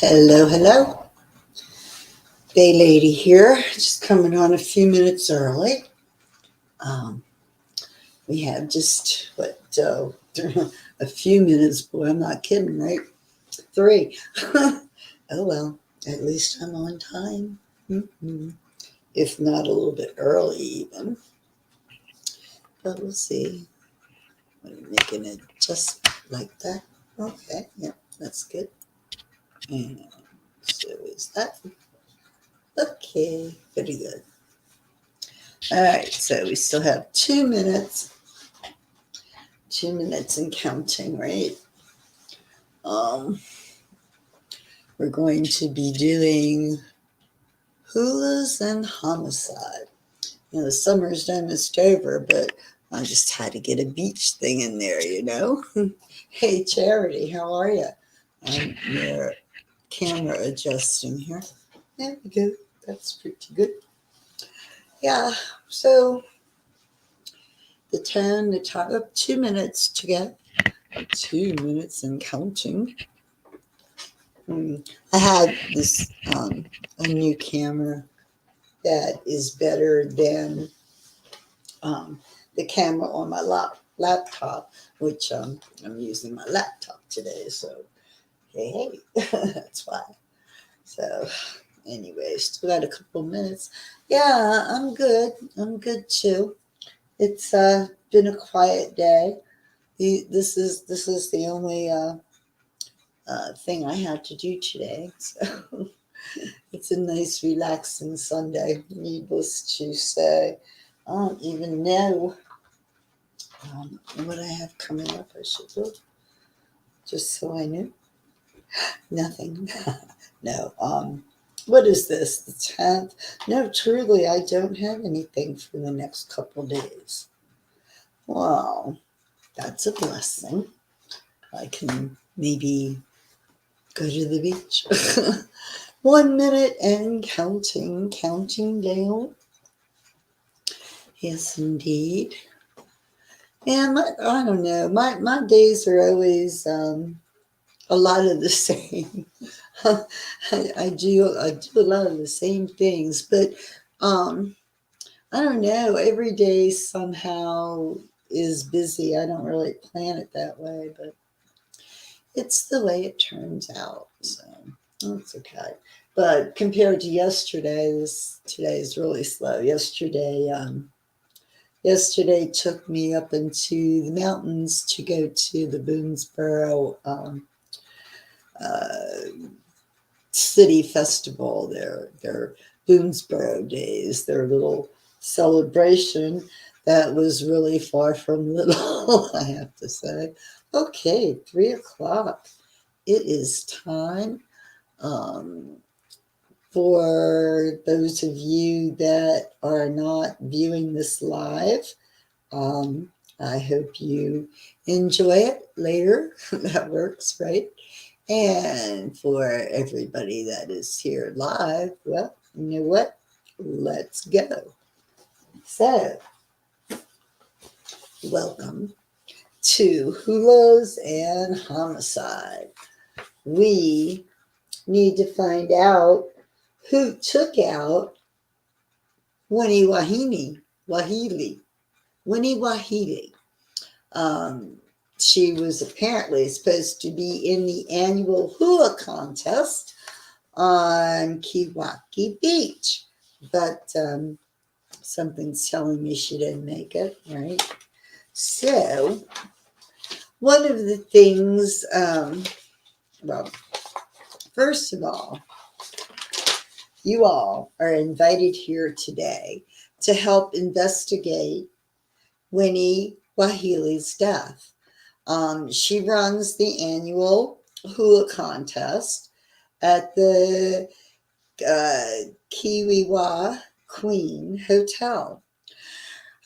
Hello, hello. Bay Lady here, just coming on a few minutes early. Um, we have just, a few minutes, boy, I'm not kidding, right? Three. Oh, well, at least I'm on time. Mhm. If not a little bit early, even. But we'll see. I'm making it just like that. Okay, yeah, that's good. And so is that. Okay, very good. All right, so we still have 2 minutes. 2 minutes and counting, right? Um, we're going to be doing Hulas and Homicide. The summer's almost over, but I just had to get a beach thing in there. Hey, Charity, how are you? I'm your camera adjusting here. There we go. That's pretty good. Yeah, so the time of 2 minutes to get 2 minutes and counting. I had this a new camera that is better than the camera on my laptop, which I'm using my laptop today. So hey, that's why. So anyway, still got a couple minutes. Yeah, I'm good. I'm good too. It's been a quiet day. This is the only thing I had to do today. So it's a nice, relaxing Sunday, needless to say. I don't even know what I have coming up. I should look just so I knew. Nothing. No. What is this? The 10th? No, truly, I don't have anything for the next couple days. Wow, that's a blessing. I can maybe go to the beach. 1 minute and counting down. Yes, indeed. And I don't know. My days are always a lot of the same. I do a lot of the same things, but um, I don't know. Every day somehow is busy. I don't really plan it that way, but it's the way it turns out. So that's okay. But compared to yesterday, today is really slow. Yesterday took me up into the mountains to go to the Boonesboro uh, City Festival. Their Boonesboro Days, their little celebration that was really far from little, I have to say. Okay, 3 o'clock. It is time. Um, for those of you that are not viewing this live, um, I hope you enjoy it later. That works, right? And for everybody that is here live, well, you know what? Let's go. So, welcome to Hulas and Homicide. We need to find out who took out Winnie Wahili. Um, she was apparently supposed to be in the annual hula contest on Kiwaki Beach, but something's telling me she didn't make it, right? So, one of the things, well, first of all, you all are invited here today to help investigate Winnie Wahili's death. She runs the annual hula contest at the Kiwiwa Queen Hotel.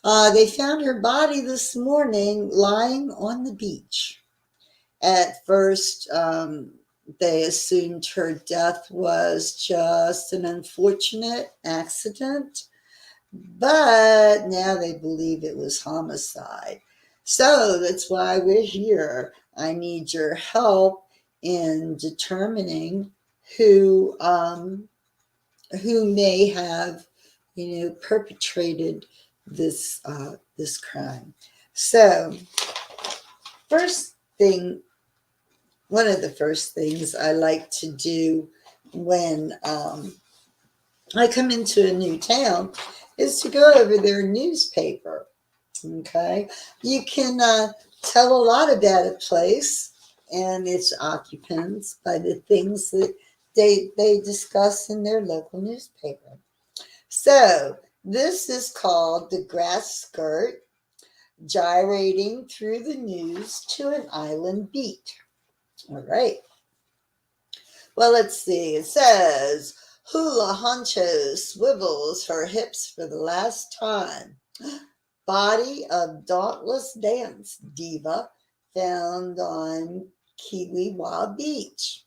They found her body this morning lying on the beach. At first, they assumed her death was just an unfortunate accident, but now they believe it was homicide. So that's why we're here. I need your help in determining who may have, perpetrated this crime. So, first thing, one of the first things I like to do when I come into a new town is to go over their newspaper. Okay, you can tell a lot about a place and its occupants by the things that they discuss in their local newspaper. So this is called the grass skirt gyrating through the news to an island beat. All right. Well, let's see. It says Hula Honcho swivels her hips for the last time. Body of dauntless dance diva found on Kiwiwa Beach.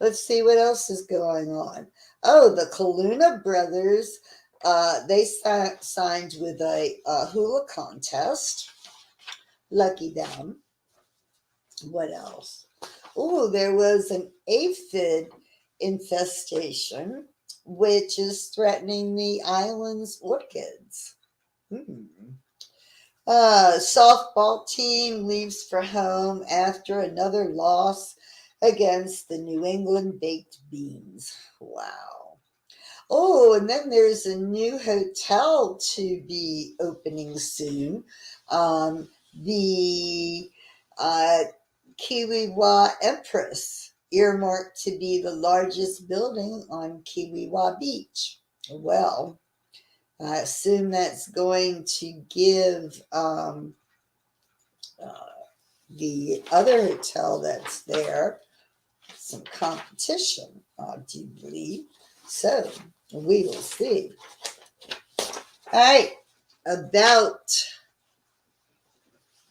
Let's see what else is going on. Oh, the Kaluna brothers, they signed with a hula contest. Lucky them. What else? Oh, there was an aphid infestation, which is threatening the island's orchids. Softball team leaves for home after another loss against the New England Baked Beans. Wow. Oh, and then there's a new hotel to be opening soon. The Kiwiwa Empress, earmarked to be the largest building on Kiwiwa Beach. Well, I assume that's going to give the other hotel that's there some competition, do you believe? So we will see. All right, about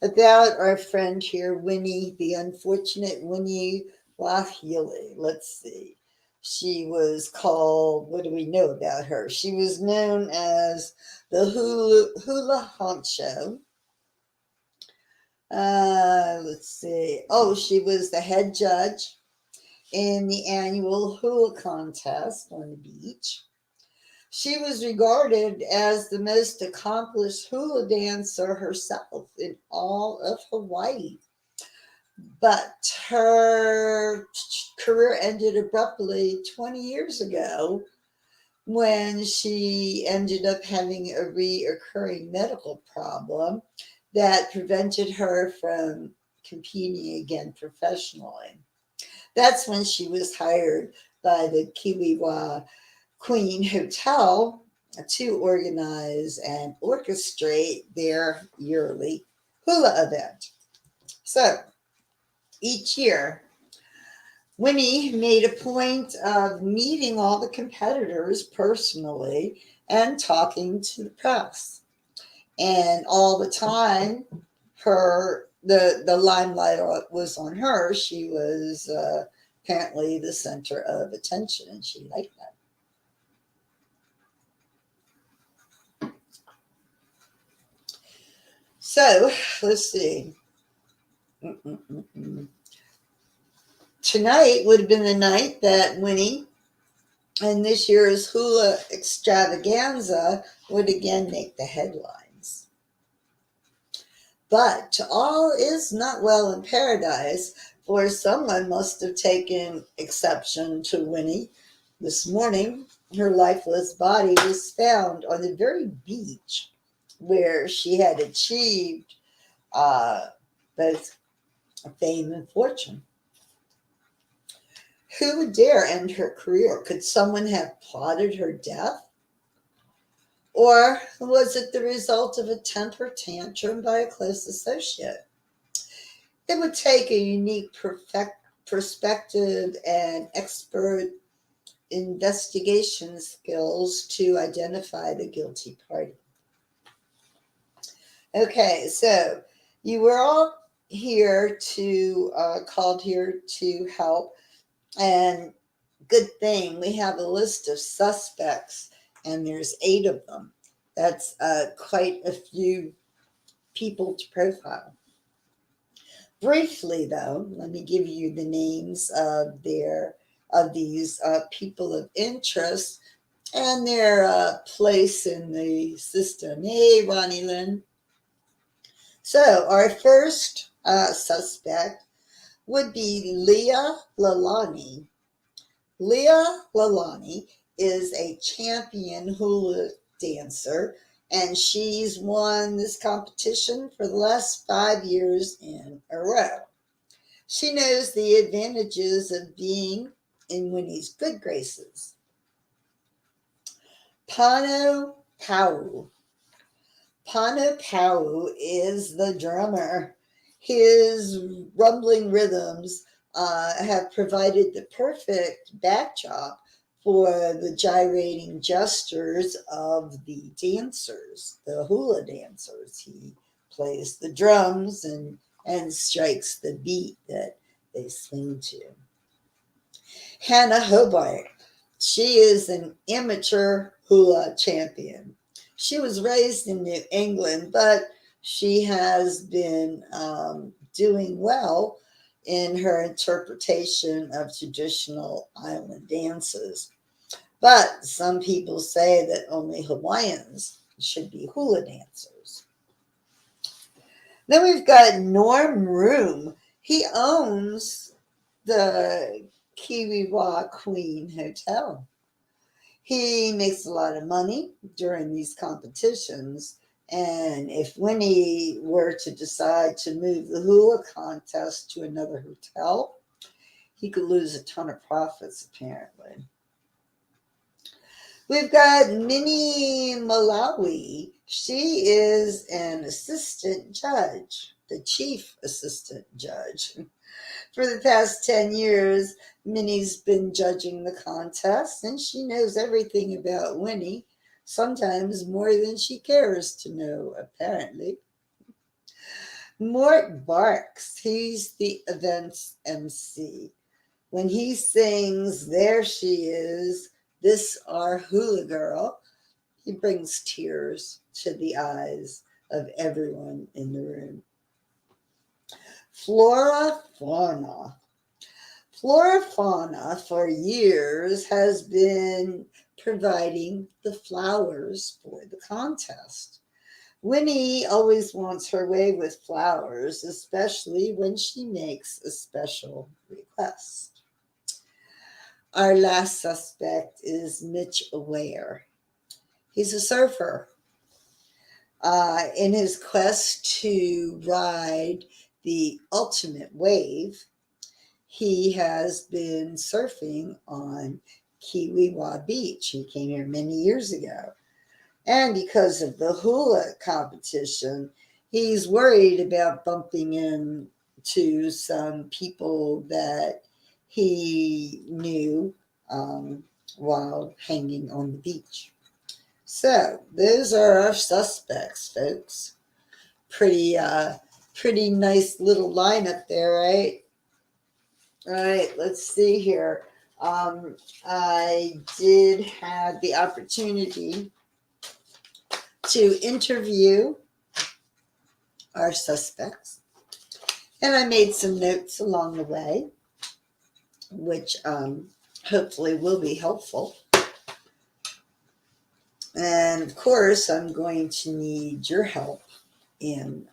our friend here, Winnie, the unfortunate Winnie Wahili. Let's see. She was called, what do we know about her? She was known as the Hula Honcho. Let's see. Oh, she was the head judge in the annual hula contest on the beach. She was regarded as the most accomplished hula dancer herself in all of Hawaii. But her career ended abruptly 20 years ago when she ended up having a reoccurring medical problem that prevented her from competing again professionally. That's when she was hired by the Kiwiwa Queen Hotel to organize and orchestrate their yearly hula event. So each year, Winnie made a point of meeting all the competitors personally and talking to the press. And all the time, the limelight was on her. She was apparently the center of attention, and she liked that. So let's see. Tonight would have been the night that Winnie and this year's hula extravaganza would again make the headlines. But all is not well in paradise, for someone must have taken exception to Winnie. This morning, her lifeless body was found on the very beach where she had achieved both fame and fortune. Who would dare end her career? Could someone have plotted her death? Or was it the result of a temper tantrum by a close associate? It would take a unique perspective and expert investigation skills to identify the guilty party. Okay, so you were all here called here to help. And good thing we have a list of suspects, and there's 8 of them. That's quite a few people to profile. Briefly, though, let me give you the names of their of these people of interest and their place in the system. Hey, Ronnie Lynn. So, our first suspect would be Leah Lalani. Leah Lalani is a champion hula dancer, and she's won this competition for the last 5 years in a row. She knows the advantages of being in Winnie's good graces. Pano Pau. Pano Pau is the drummer. His rumbling rhythms have provided the perfect backdrop for the gyrating gestures of the dancers, the hula dancers. He plays the drums and strikes the beat that they swing to. Hannah Hobart. She is an amateur hula champion. She was raised in New England, but she has been doing well in her interpretation of traditional island dances. But some people say that only Hawaiians should be hula dancers. Then we've got Norm Room. He owns the Kiwiwa Queen Hotel. He makes a lot of money during these competitions. And if Winnie were to decide to move the hula contest to another hotel, he could lose a ton of profits, apparently. We've got Minnie Malawi. She is an assistant judge, the chief assistant judge. For the past 10 years, Minnie's been judging the contest, and she knows everything about Winnie, sometimes more than she cares to know, apparently. Mort Barks, he's the event's MC. When he sings, "There She Is, This Our Hula Girl," he brings tears to the eyes of everyone in the room. Flora Fauna. Flora Fauna for years has been providing the flowers for the contest. Winnie always wants her way with flowers, especially when she makes a special request. Our last suspect is Mitch Aware. He's a surfer. In his quest to ride the ultimate wave, he has been surfing on Kiwiwa Beach. He came here many years ago. And because of the hula competition, he's worried about bumping into some people that he knew while hanging on the beach. So those are our suspects, folks. Pretty nice little lineup there, right? All right, let's see here. I did have the opportunity to interview our suspects, and I made some notes along the way, which hopefully will be helpful. And of course, I'm going to need your help in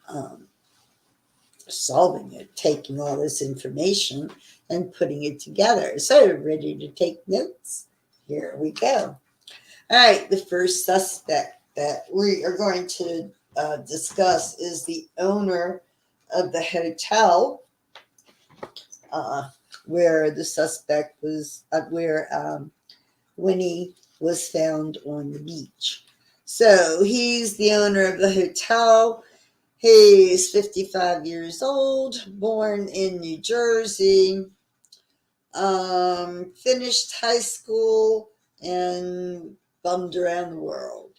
solving it, taking all this information and putting it together. So, ready to take notes? Here we go. All right, the first suspect that we are going to discuss is the owner of the hotel where the suspect was, where Winnie was found on the beach. So he's the owner of the hotel. He's 55 years old, born in New Jersey, finished high school, and bummed around the world.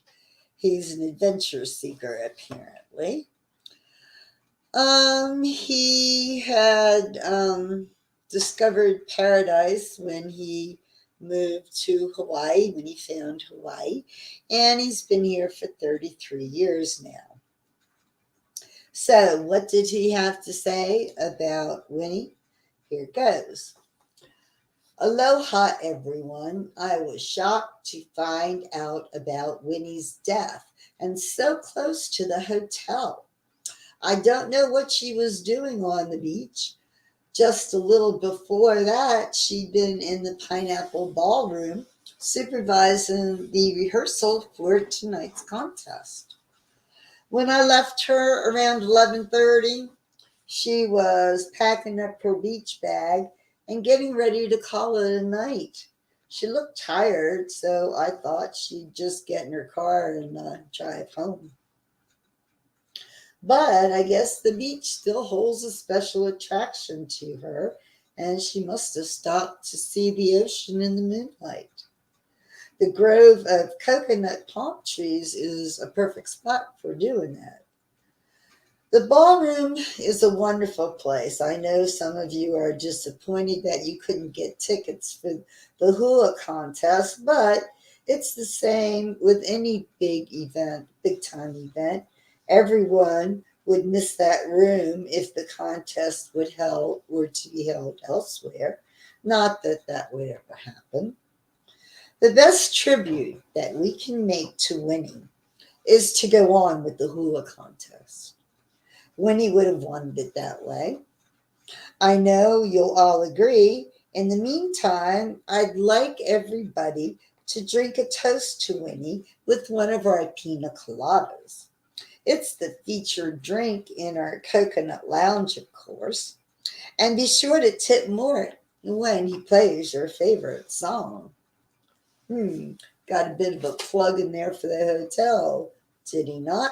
He's an adventure seeker, apparently. He had discovered paradise when he moved to Hawaii, when he found Hawaii, and he's been here for 33 years now. So, what did he have to say about Winnie? Here goes. Aloha, everyone. I was shocked to find out about Winnie's death and so close to the hotel. I don't know what she was doing on the beach. Just a little before that, she'd been in the Pineapple Ballroom supervising the rehearsal for tonight's contest. When I left her around 11:30, she was packing up her beach bag and getting ready to call it a night. She looked tired, so I thought she'd just get in her car and drive home. But I guess the beach still holds a special attraction to her, and she must have stopped to see the ocean in the moonlight. The grove of coconut palm trees is a perfect spot for doing that. The ballroom is a wonderful place. I know some of you are disappointed that you couldn't get tickets for the hula contest, but it's the same with any big event, big time event. Everyone would miss that room if the contest were to be held elsewhere. Not that that would ever happen. The best tribute that we can make to Winnie is to go on with the hula contest. Winnie would have wanted it that way. I know you'll all agree. In the meantime, I'd like everybody to drink a toast to Winnie with one of our pina coladas. It's the featured drink in our coconut lounge, of course. And be sure to tip Mort when he plays your favorite song. Got a bit of a plug in there for the hotel, did he not?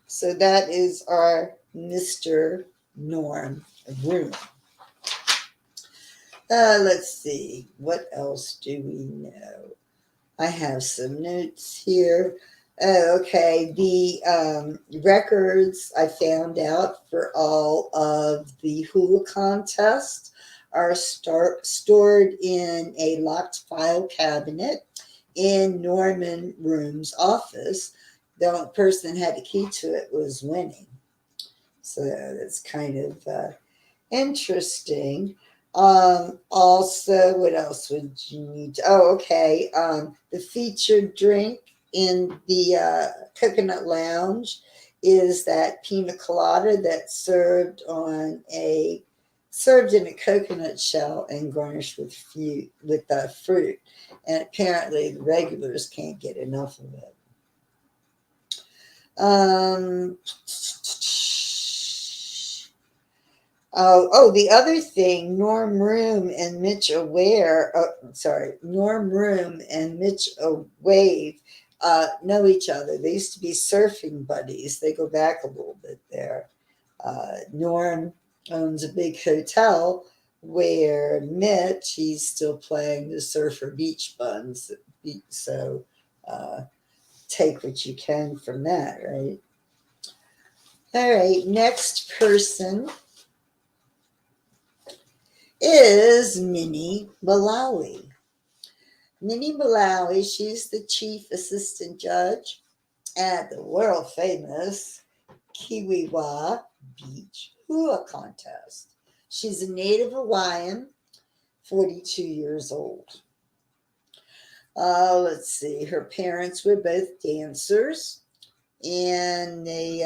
So that is our Mr. Norm room. Let's see, what else do we know? I have some notes here. Okay, the records I found out for all of the hula contest are stored in a locked file cabinet in Norman Room's office. The only person that had the key to it was Winnie. So that's kind of interesting. Also, what else would you need to? Oh, okay. The featured drink in the Coconut Lounge is that pina colada that's served in a coconut shell and garnished with fruit. And apparently, the regulars can't get enough of it. The other thing, Norm Room and Mitch Wave know each other. They used to be surfing buddies. They go back a little bit there. Norm owns a big hotel where Mitch, he's still playing the Surfer Beach Buns. So take what you can from that, right? All right, next person is Minnie Malawi. Minnie Malawi, she's the chief assistant judge at the world famous Kiwiwa Beach Hula Contest. She's a native Hawaiian, 42 years old. Let's see, her parents were both dancers and they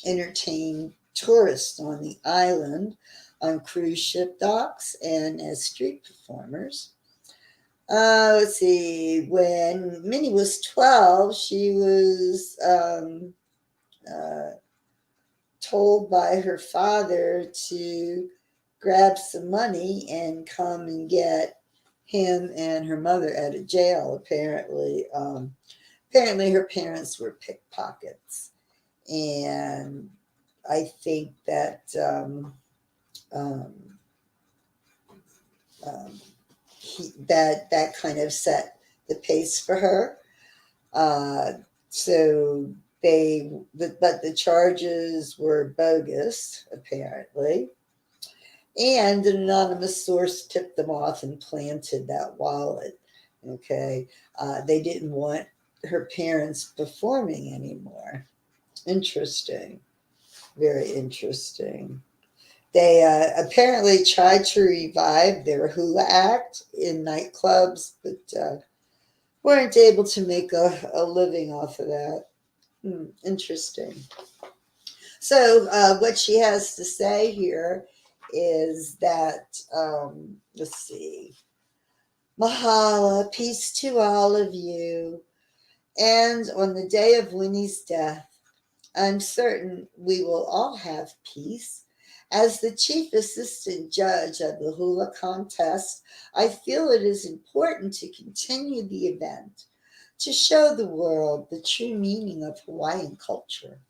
entertained tourists on the island on cruise ship docks and as street performers. Let's see, when Minnie was 12, she was told by her father to grab some money and come and get him and her mother out of jail. Apparently her parents were pickpockets. And I think that that kind of set the pace for her. But the charges were bogus, apparently. And an anonymous source tipped them off and planted that wallet. Okay. They didn't want her parents performing anymore. Interesting. Very interesting. They apparently tried to revive their hula act in nightclubs, but weren't able to make a living off of that. Interesting. So, what she has to say here is that, let's see, Mahala, peace to all of you. And on the day of Winnie's death, I'm certain we will all have peace. As the chief assistant judge of the hula contest, I feel it is important to continue the event to show the world the true meaning of Hawaiian culture.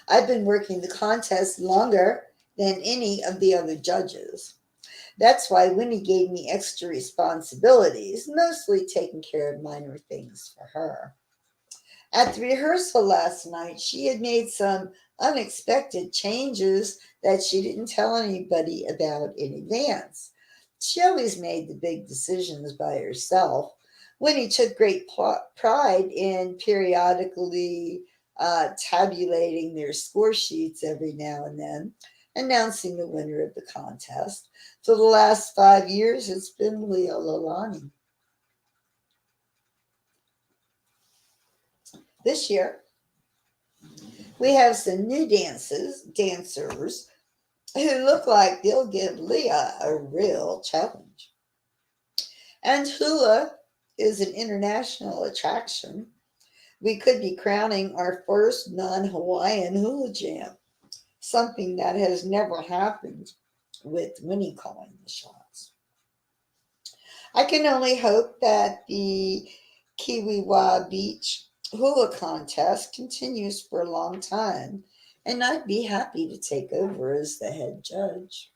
I've been working the contest longer than any of the other judges. That's why Winnie gave me extra responsibilities, mostly taking care of minor things for her. At the rehearsal last night, she had made some unexpected changes that she didn't tell anybody about in advance. She always made the big decisions by herself. Winnie took great pride in periodically tabulating their score sheets every now and then, announcing the winner of the contest. For the last 5 years, it's been Leo Lalani. This year, we have some new dancers who look like they'll give Leah a real challenge. And hula is an international attraction. We could be crowning our first non-Hawaiian hula jam, something that has never happened with Winnie calling the shots. I can only hope that the Kiwiwa Beach hula contest continues for a long time, and I'd be happy to take over as the head judge.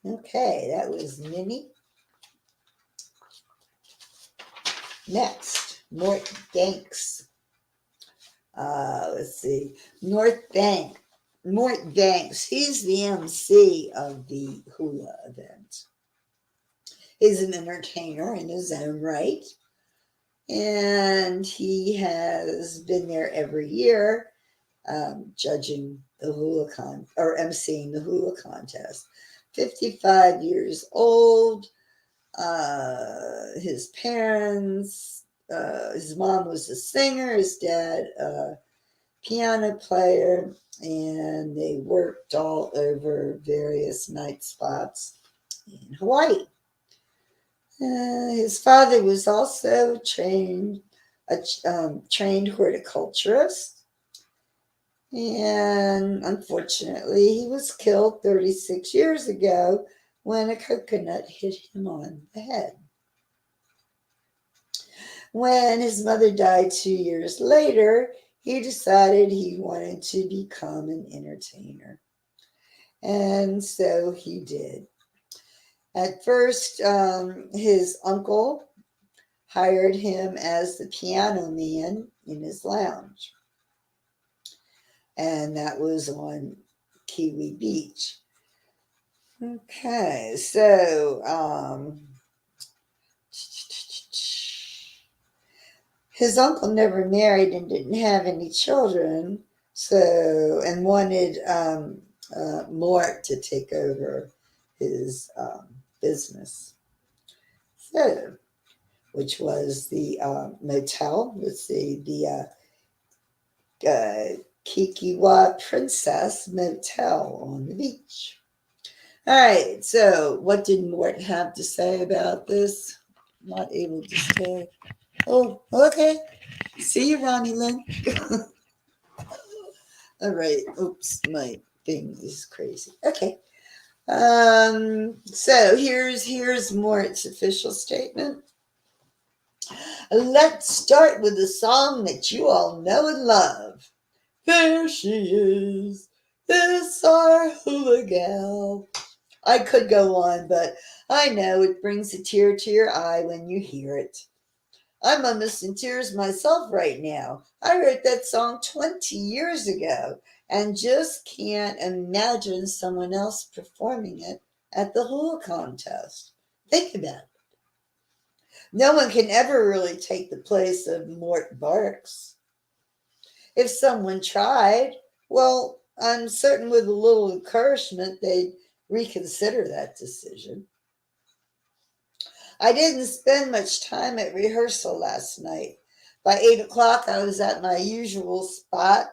Okay, that was Minnie. Next, Mort Danks. Let's see, Mort Danks. He's the MC of the hula event. He's an entertainer in his own right, and he has been there every year, judging the or emceeing the hula contest. 55 years old. His parents, his mom was a singer, his dad a piano player, and they worked all over various night spots in Hawaii. His father was also trained horticulturist, and unfortunately, he was killed 36 years ago when a coconut hit him on the head. When his mother died 2 years later, he decided he wanted to become an entertainer. And so he did. At first, his uncle hired him as the piano man in his lounge. And that was on Kiwi Beach. Okay, so his uncle never married and didn't have any children, and wanted Mort to take over his business. So, which was the motel. Let's see, the Kikiwa Princess Motel on the beach. All right, so what did Mort have to say about this? Not able to stay. Oh, okay. See you, Ronnie Lynn. All right. Oops, my thing is crazy. Okay. So here's Mort's official statement. Let's start with a song that you all know and love. There she is. This our hula gal. I could go on, but I know it brings a tear to your eye when you hear it. I'm almost in tears myself right now. I wrote that song 20 years ago and just can't imagine someone else performing it at the hula contest. Think about it. No one can ever really take the place of Mort Barks. If someone tried, Well, I'm certain with a little encouragement they'd reconsider that decision. I didn't spend much time at rehearsal last night. By 8 o'clock, I was at my usual spot,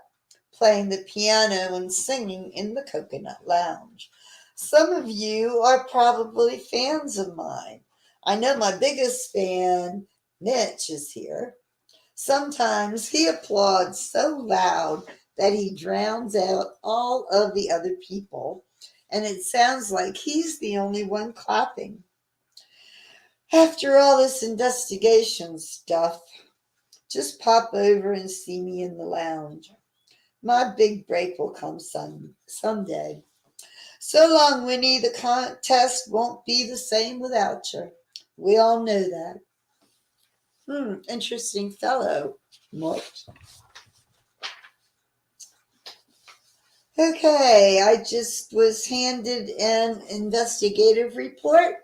playing the piano and singing in the Coconut Lounge. Some of you are probably fans of mine. I know my biggest fan, Mitch, is here. Sometimes he applauds so loud that he drowns out all of the other people, and it sounds like he's the only one clapping. After all this investigation stuff, just pop over and see me in the lounge. My big break will come someday. So long, Winnie, the contest won't be the same without you. We all know that. Interesting fellow, Mort. Okay, I just was handed an investigative report.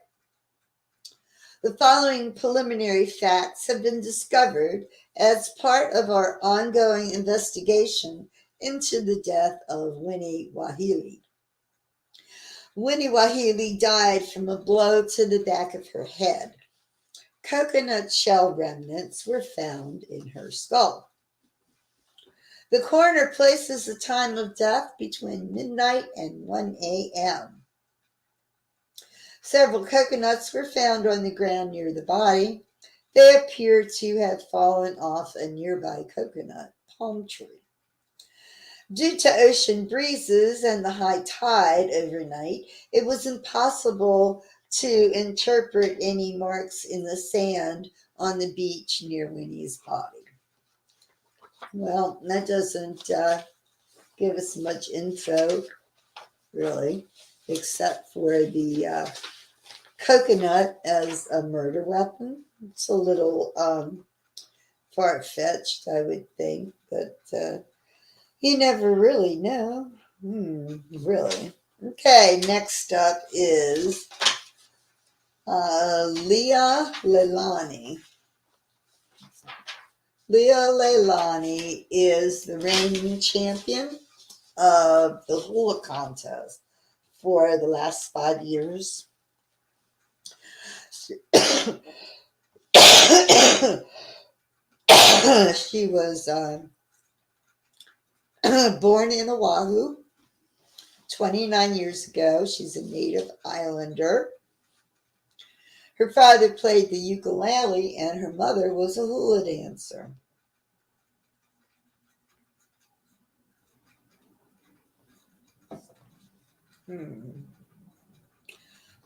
The following preliminary facts have been discovered as part of our ongoing investigation into the death of Winnie Wahili. Winnie Wahili died from a blow to the back of her head. Coconut shell remnants were found in her skull. The coroner places the time of death between midnight and 1 a.m. Several coconuts were found on the ground near the body. They appear to have fallen off a nearby coconut palm tree. Due to ocean breezes and the high tide overnight, it was impossible to interpret any marks in the sand on the beach near Winnie's body. Well, that doesn't give us much info, really, except for the coconut as a murder weapon. It's a little far-fetched, I would think, but you never really know. Really. Okay, next up is Leah Leilani. Leah Leilani is the reigning champion of the hula contest for the last 5 years. She was born in Oahu 29 years ago. She's a native islander. Her father played the ukulele and her mother was a hula dancer.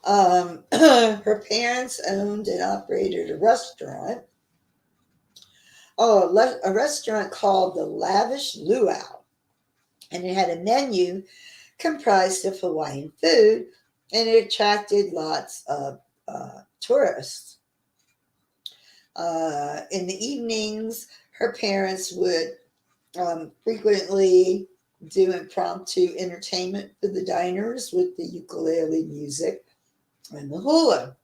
Her parents owned and operated a restaurant. A restaurant called the Lavish Luau. And it had a menu comprised of Hawaiian food, and it attracted lots of tourists. In the evenings, her parents would frequently do impromptu entertainment for the diners with the ukulele music and the hula.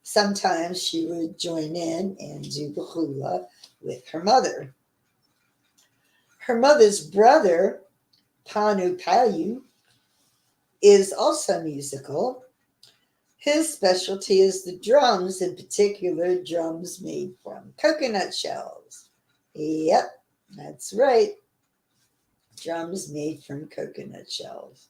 Sometimes she would join in and do the hula with her mother. Her mother's brother, Panu Payu, is also musical. His specialty is the drums, in particular, drums made from coconut shells. Yep, that's right. Drums made from coconut shells.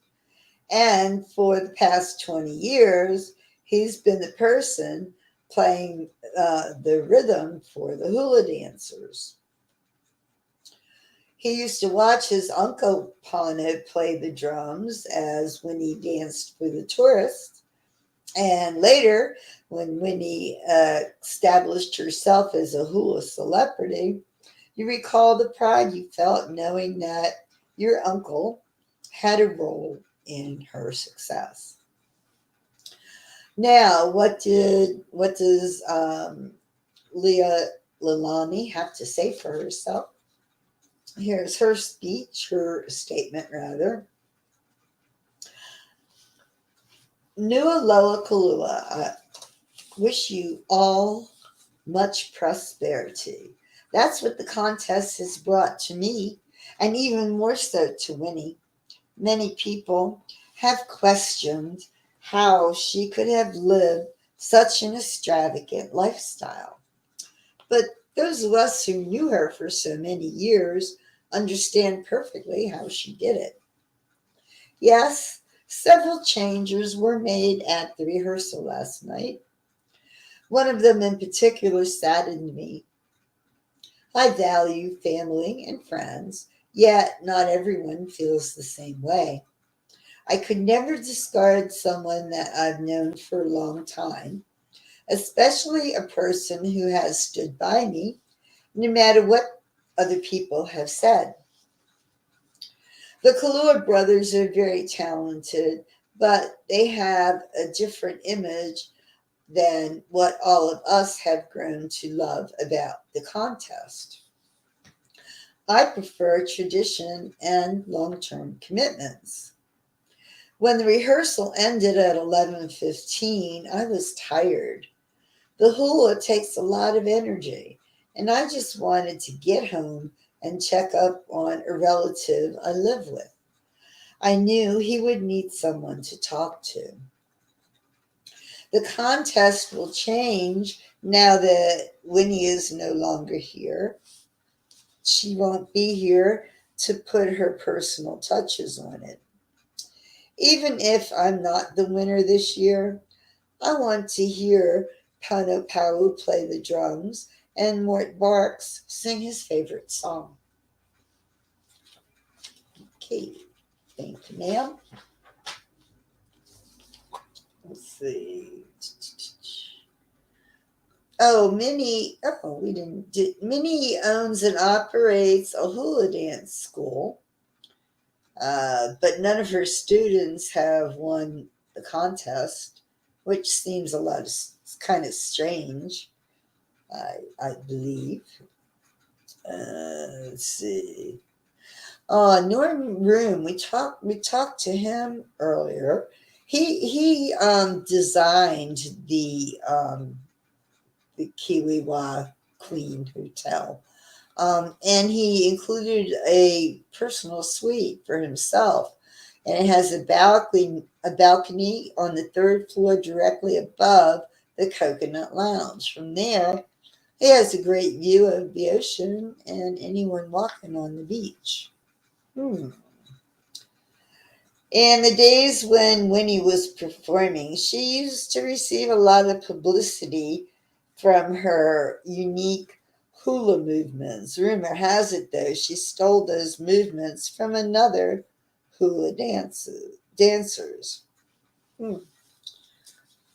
And for the past 20 years, he's been the person playing the rhythm for the hula dancers. He used to watch his uncle Pano play the drums as Winnie danced for the tourists. And later, when Winnie established herself as a hula celebrity, you recall the pride you felt knowing that your uncle had a role in her success. Now, what does Leah Lalani have to say for herself? Here's her speech, her statement rather. Nua Loa Kalua, I wish you all much prosperity. That's what the contest has brought to me. and even more so to Winnie. Many people have questioned how she could have lived such an extravagant lifestyle. But those of us who knew her for so many years understand perfectly how she did it. Yes, several changes were made at the rehearsal last night. One of them in particular saddened me. I value family and friends, yet not everyone feels the same way. I could never discard someone that I've known for a long time, especially a person who has stood by me, no matter what other people have said. The Kahlua brothers are very talented, but they have a different image than what all of us have grown to love about the contest. I prefer tradition and long-term commitments. When the rehearsal ended at 11:15, I was tired. The hula takes a lot of energy, and I just wanted to get home and check up on a relative I live with. I knew he would need someone to talk to. The contest will change now that Winnie is no longer here. She won't be here to put her personal touches on it. Even if I'm not the winner this year, I want to hear Pano Pau play the drums and Mort Barks sing his favorite song. Okay, thank you, ma'am. Let's see. Minnie owns and operates a hula dance school, but none of her students have won the contest, which seems kind of strange, I believe. Let's see. Norton Room. We talked to him earlier. He designed the Kiwiwa Queen Hotel. And he included a personal suite for himself. And it has a balcony on the third floor directly above the Coconut Lounge. From there, he has a great view of the ocean and anyone walking on the beach. Hmm. In the days when Winnie was performing, she used to receive a lot of publicity from her unique hula movements. Rumor has it, though, she stole those movements from another dancers. Hmm.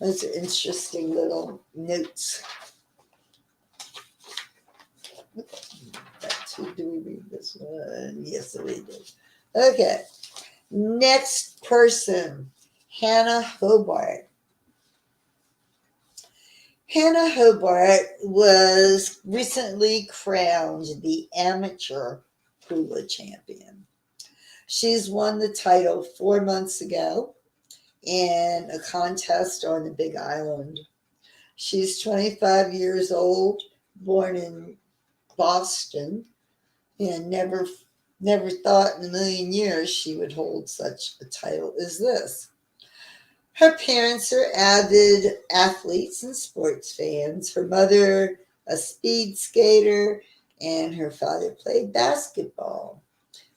Those are interesting little notes. Do we read this one? Yes, we did. Okay. Next person, Hannah Hobart. Hannah Hobart was recently crowned the amateur hula champion. She's won the title 4 months ago in a contest on the Big Island. She's 25 years old, born in Boston, and never thought in a million years she would hold such a title as this. Her parents are avid athletes and sports fans. Her mother, a speed skater, and her father played basketball.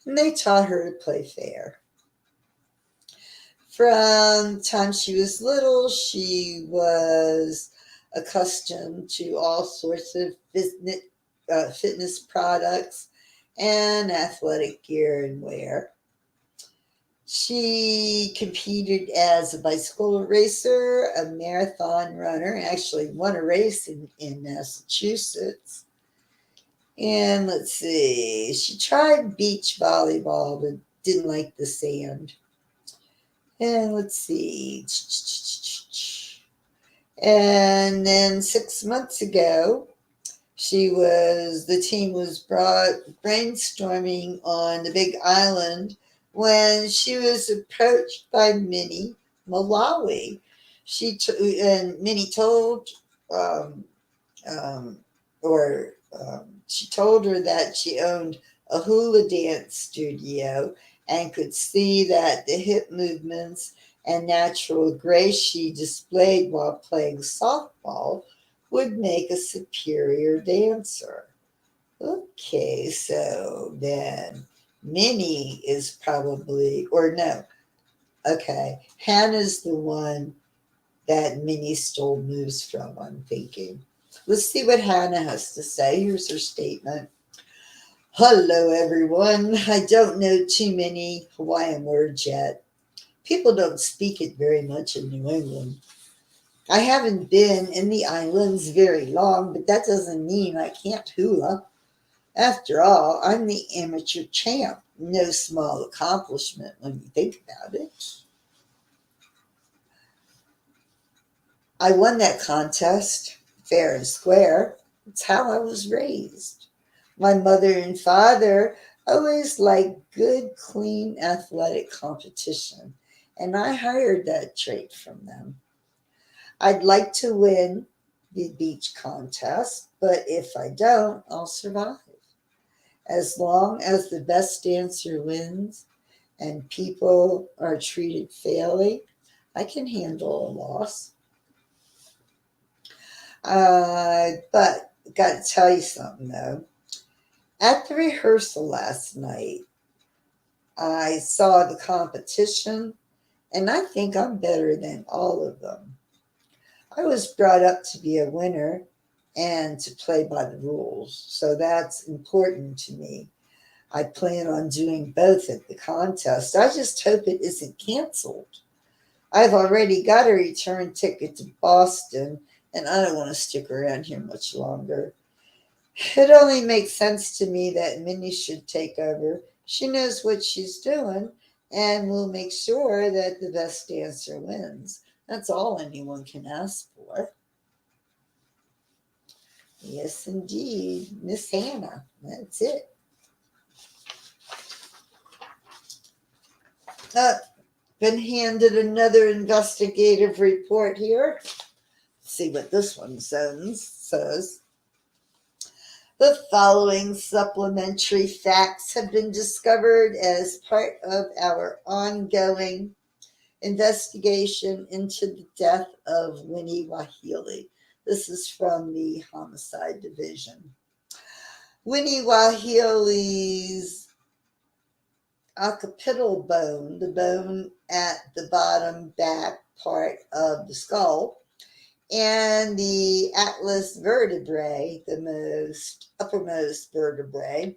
And they taught her to play fair. From the time she was little, she was accustomed to all sorts of fitness products and athletic gear and wear. She competed as a bicycle racer, a marathon runner, actually won a race in Massachusetts. And let's see, she tried beach volleyball but didn't like the sand. And let's see. And then 6 months ago, the team was brainstorming on the Big Island when she was approached by Minnie Malawi. And Minnie told, um, or she told her that she owned a hula dance studio and could see that the hip movements and natural grace she displayed while playing softball would make a superior dancer. Okay, so then Minnie is probably, or no, okay, Hannah's the one that Minnie stole moves from, I'm thinking. Let's see what Hannah has to say. Here's her statement. Hello, everyone. I don't know too many Hawaiian words yet. People don't speak it very much in New England. I haven't been in the islands very long, but that doesn't mean I can't hula. After all, I'm the amateur champ. No small accomplishment when you think about it. I won that contest, fair and square. It's how I was raised. My mother and father always liked good, clean, athletic competition, and I hired that trait from them. I'd like to win the beach contest, but if I don't, I'll survive. As long as the best dancer wins and people are treated fairly, I can handle a loss. But got to tell you something though. At the rehearsal last night, I saw the competition, and I think I'm better than all of them. I was brought up to be a winner and to play by the rules, so that's important to me. I plan on doing both at the contest. I just hope it isn't canceled. I've already got a return ticket to Boston, and I don't want to stick around here much longer. It only makes sense to me that Minnie should take over. She knows what she's doing and will make sure that the best dancer wins. That's all anyone can ask for. Yes, indeed. Miss Hannah. That's it. Uh, been handed another investigative report here. Let's see what this one says. The following supplementary facts have been discovered as part of our ongoing investigation into the death of Winnie Wahili. This is from the Homicide Division. Winnie Wahili's occipital bone, the bone at the bottom back part of the skull, and the atlas vertebrae, the most uppermost vertebrae,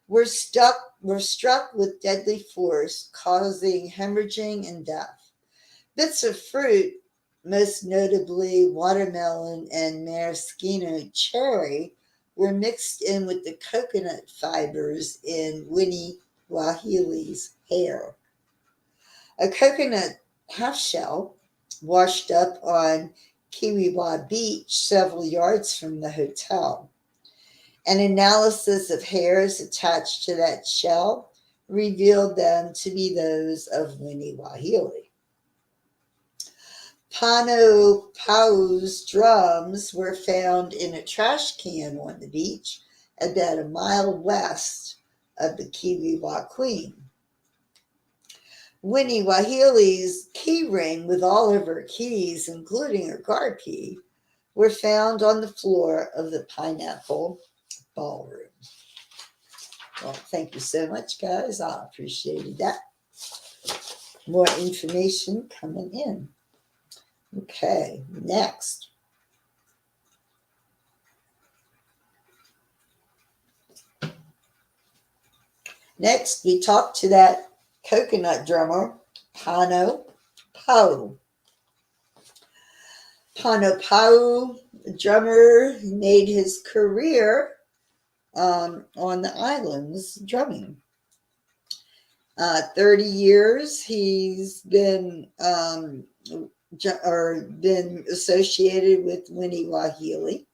were struck with deadly force, causing hemorrhaging and death. Bits of fruit, most notably watermelon and maraschino cherry, were mixed in with the coconut fibers in Winnie Wahili's hair. A coconut half shell washed up on Kiwiwa Beach, several yards from the hotel. An analysis of hairs attached to that shell revealed them to be those of Winnie Wahili. Pano Pau's drums were found in a trash can on the beach about a mile west of the Kiwiwa Queen. Winnie Wahili's key ring with all of her keys, including her car key, were found on the floor of the Pineapple Ballroom. Well, thank you so much, guys. I appreciated that. More information coming in. Okay, next. Next, we talked to that coconut drummer, Pano Pau. Pano Pau, drummer, made his career on the islands drumming. 30 years he's been been associated with Winnie Wahili,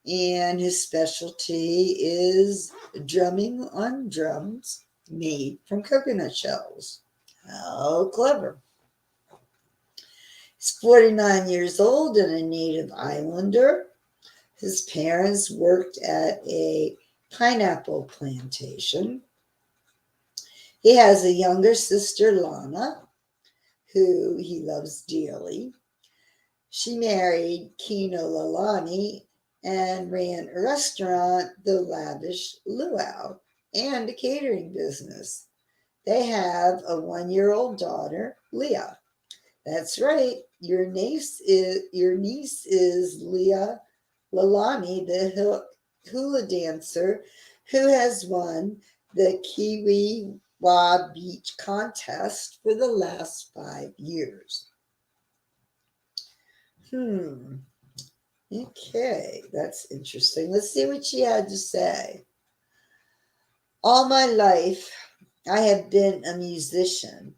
and his specialty is drumming on drums made from coconut shells. How clever. He's 49 years old and a native islander. His parents worked at a pineapple plantation. He has a younger sister, Lana, who he loves dearly. She married Kino Lalani and ran a restaurant, The Lavish Luau, and a catering business. They have a 1-year-old daughter, Leah. That's right. Your niece is Leah Lalani, the hula dancer who has won the Kiwi Beach contest for the last 5 years. Hmm. Okay, that's interesting. Let's see what she had to say. All my life, I have been a musician,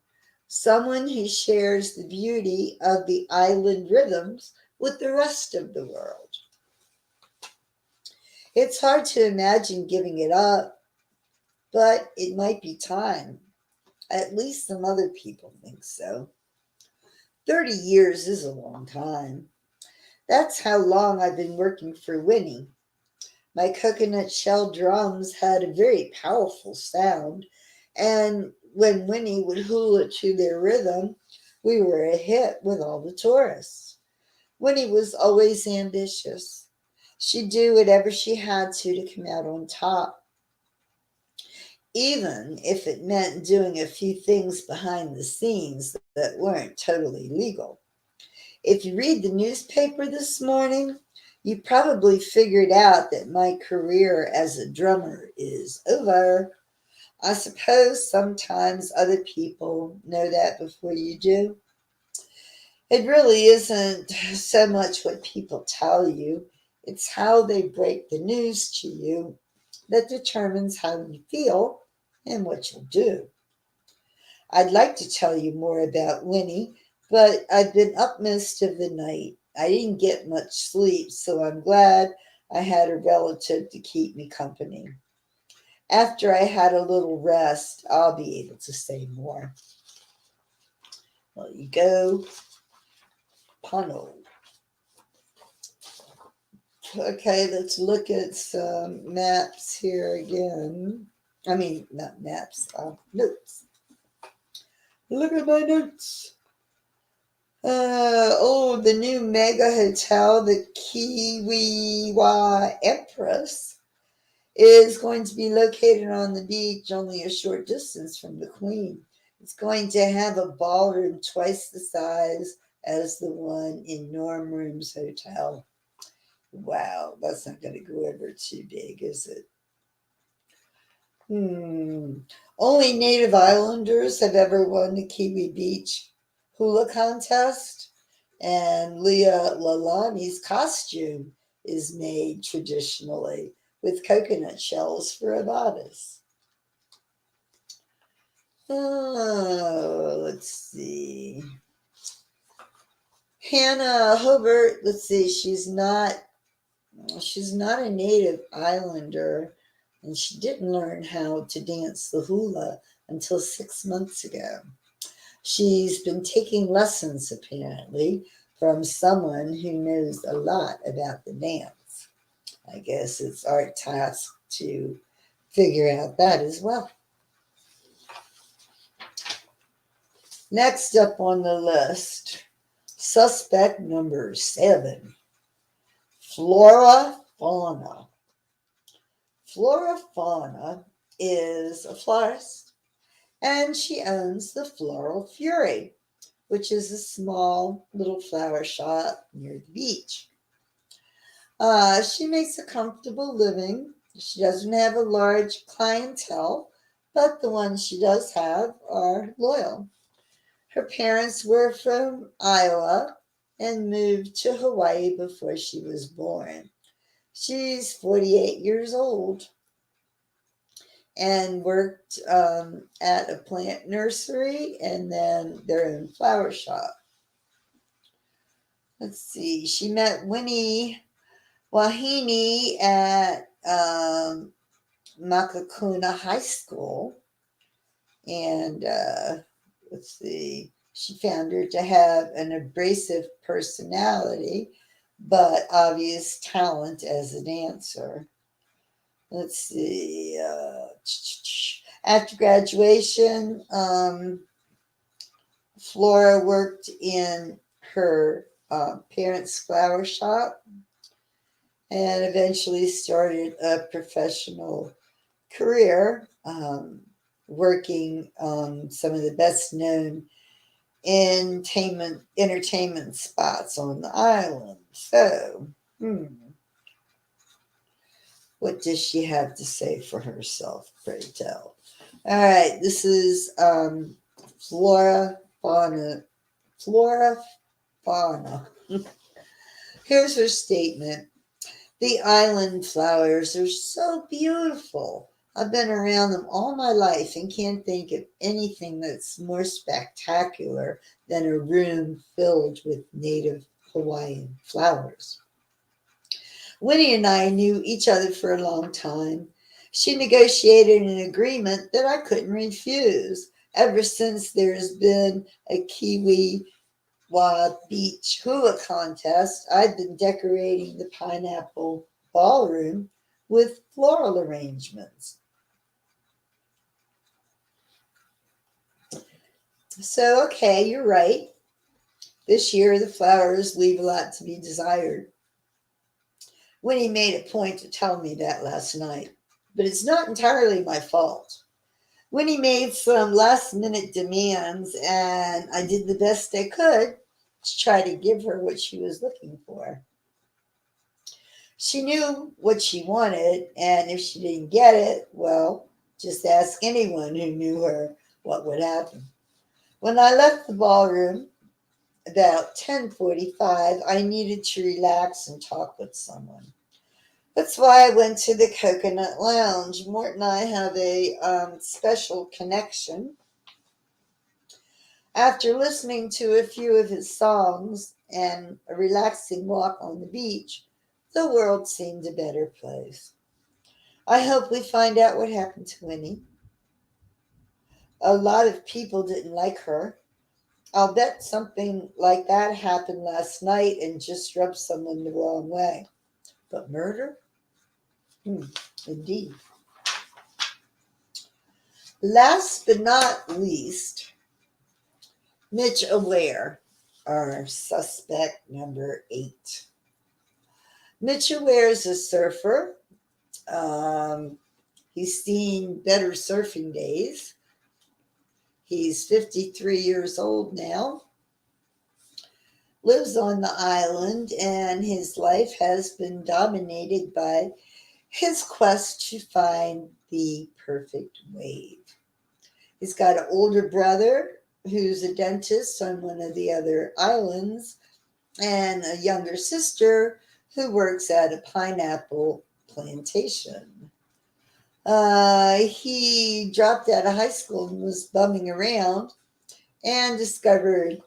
someone who shares the beauty of the island rhythms with the rest of the world. It's hard to imagine giving it up, but it might be time. At least some other people think so. 30 years is a long time. That's how long I've been working for Winnie. My coconut shell drums had a very powerful sound, and when Winnie would hula to their rhythm, we were a hit with all the tourists. Winnie was always ambitious. She'd do whatever she had to come out on top, even if it meant doing a few things behind the scenes that weren't totally legal. If you read the newspaper this morning, you probably figured out that my career as a drummer is over. I suppose sometimes other people know that before you do. It really isn't so much what people tell you, it's how they break the news to you that determines how you feel and what you'll do. I'd like to tell you more about Winnie, but I've been up most of the night. I didn't get much sleep, so I'm glad I had a relative to keep me company. After I had a little rest, I'll be able to say more. Well, you go, Pano. Okay, let's look at some maps here again. I mean, not maps, notes. Look at my notes. The new mega hotel, the Kiwiwa Empress, is going to be located on the beach only a short distance from the Queen. It's going to have a ballroom twice the size as the one in Norm Room's hotel. Wow, that's not going to go over too big, is it? Only native islanders have ever won the Kiwi Beach hula contest, and Leah Lalani's costume is made traditionally with coconut shells for a bodice. Oh, let's see. Hannah Hobart, let's see, she's not a native islander, and she didn't learn how to dance the hula until 6 months ago. She's been taking lessons, apparently, from someone who knows a lot about the dance. I guess it's our task to figure out that as well. Next up on the list, suspect number 7, Flora Fauna. Flora Fauna is a florist, and she owns the Floral Fury, which is a small little flower shop near the beach. She makes a comfortable living. She doesn't have a large clientele, but the ones she does have are loyal. Her parents were from Iowa and moved to Hawaii before she was born. She's 48 years old and worked at a plant nursery and then their own flower shop. Let's see, she met Winnie Wahine at Makakuna High School, and let's see, she found her to have an abrasive personality, but obvious talent as a dancer. Let's see. After graduation, Flora worked in her parents' flower shop and eventually started a professional career working on some of the best known entertainment spots on the island. So, what does she have to say for herself, pray tell? All right, this is Flora Fauna. Flora Fauna. Here's her statement. The island flowers are so beautiful. I've been around them all my life and can't think of anything that's more spectacular than a room filled with native Hawaiian flowers. Winnie and I knew each other for a long time. She negotiated an agreement that I couldn't refuse. Ever since there's been a Kiwi Beach hula contest, I've been decorating the pineapple ballroom with floral arrangements. So, okay, you're right. This year, the flowers leave a lot to be desired. Winnie made a point to tell me that last night, but it's not entirely my fault. Winnie made some last minute demands, and I did the best I could to try to give her what she was looking for. She knew what she wanted, and if she didn't get it, well, just ask anyone who knew her what would happen. When I left the ballroom about 10:45, I needed to relax and talk with someone. That's why I went to the Coconut Lounge. Mort and I have a special connection. After listening to a few of his songs and a relaxing walk on the beach, the world seemed a better place. I hope we find out what happened to Winnie. A lot of people didn't like her. I'll bet something like that happened last night and just rubbed someone the wrong way. But murder? Indeed. Last but not least, Mitch Aware, our suspect number 8. Mitch Aware is a surfer. He's seen better surfing days. He's 53 years old now, lives on the island, and his life has been dominated by his quest to find the perfect wave. He's got an older brother who's a dentist on one of the other islands, and a younger sister who works at a pineapple plantation. He dropped out of high school and was bumming around and discovered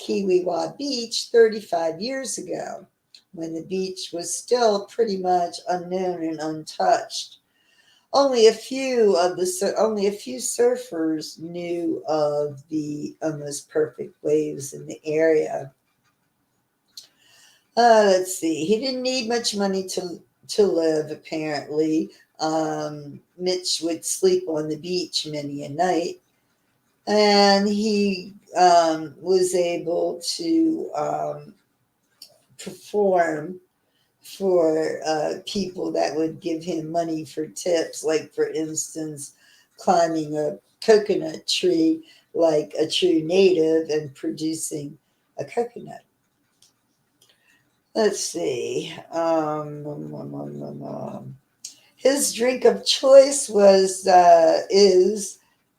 Kiwiwa Beach 35 years ago when the beach was still pretty much unknown and untouched. Only a few surfers knew of the almost perfect waves in the area. Let's see. He didn't need much money to live, apparently. Mitch would sleep on the beach many a night, and he was able to perform for people that would give him money for tips, like, for instance, climbing a coconut tree like a true native and producing a coconut. Let's see. His drink of choice is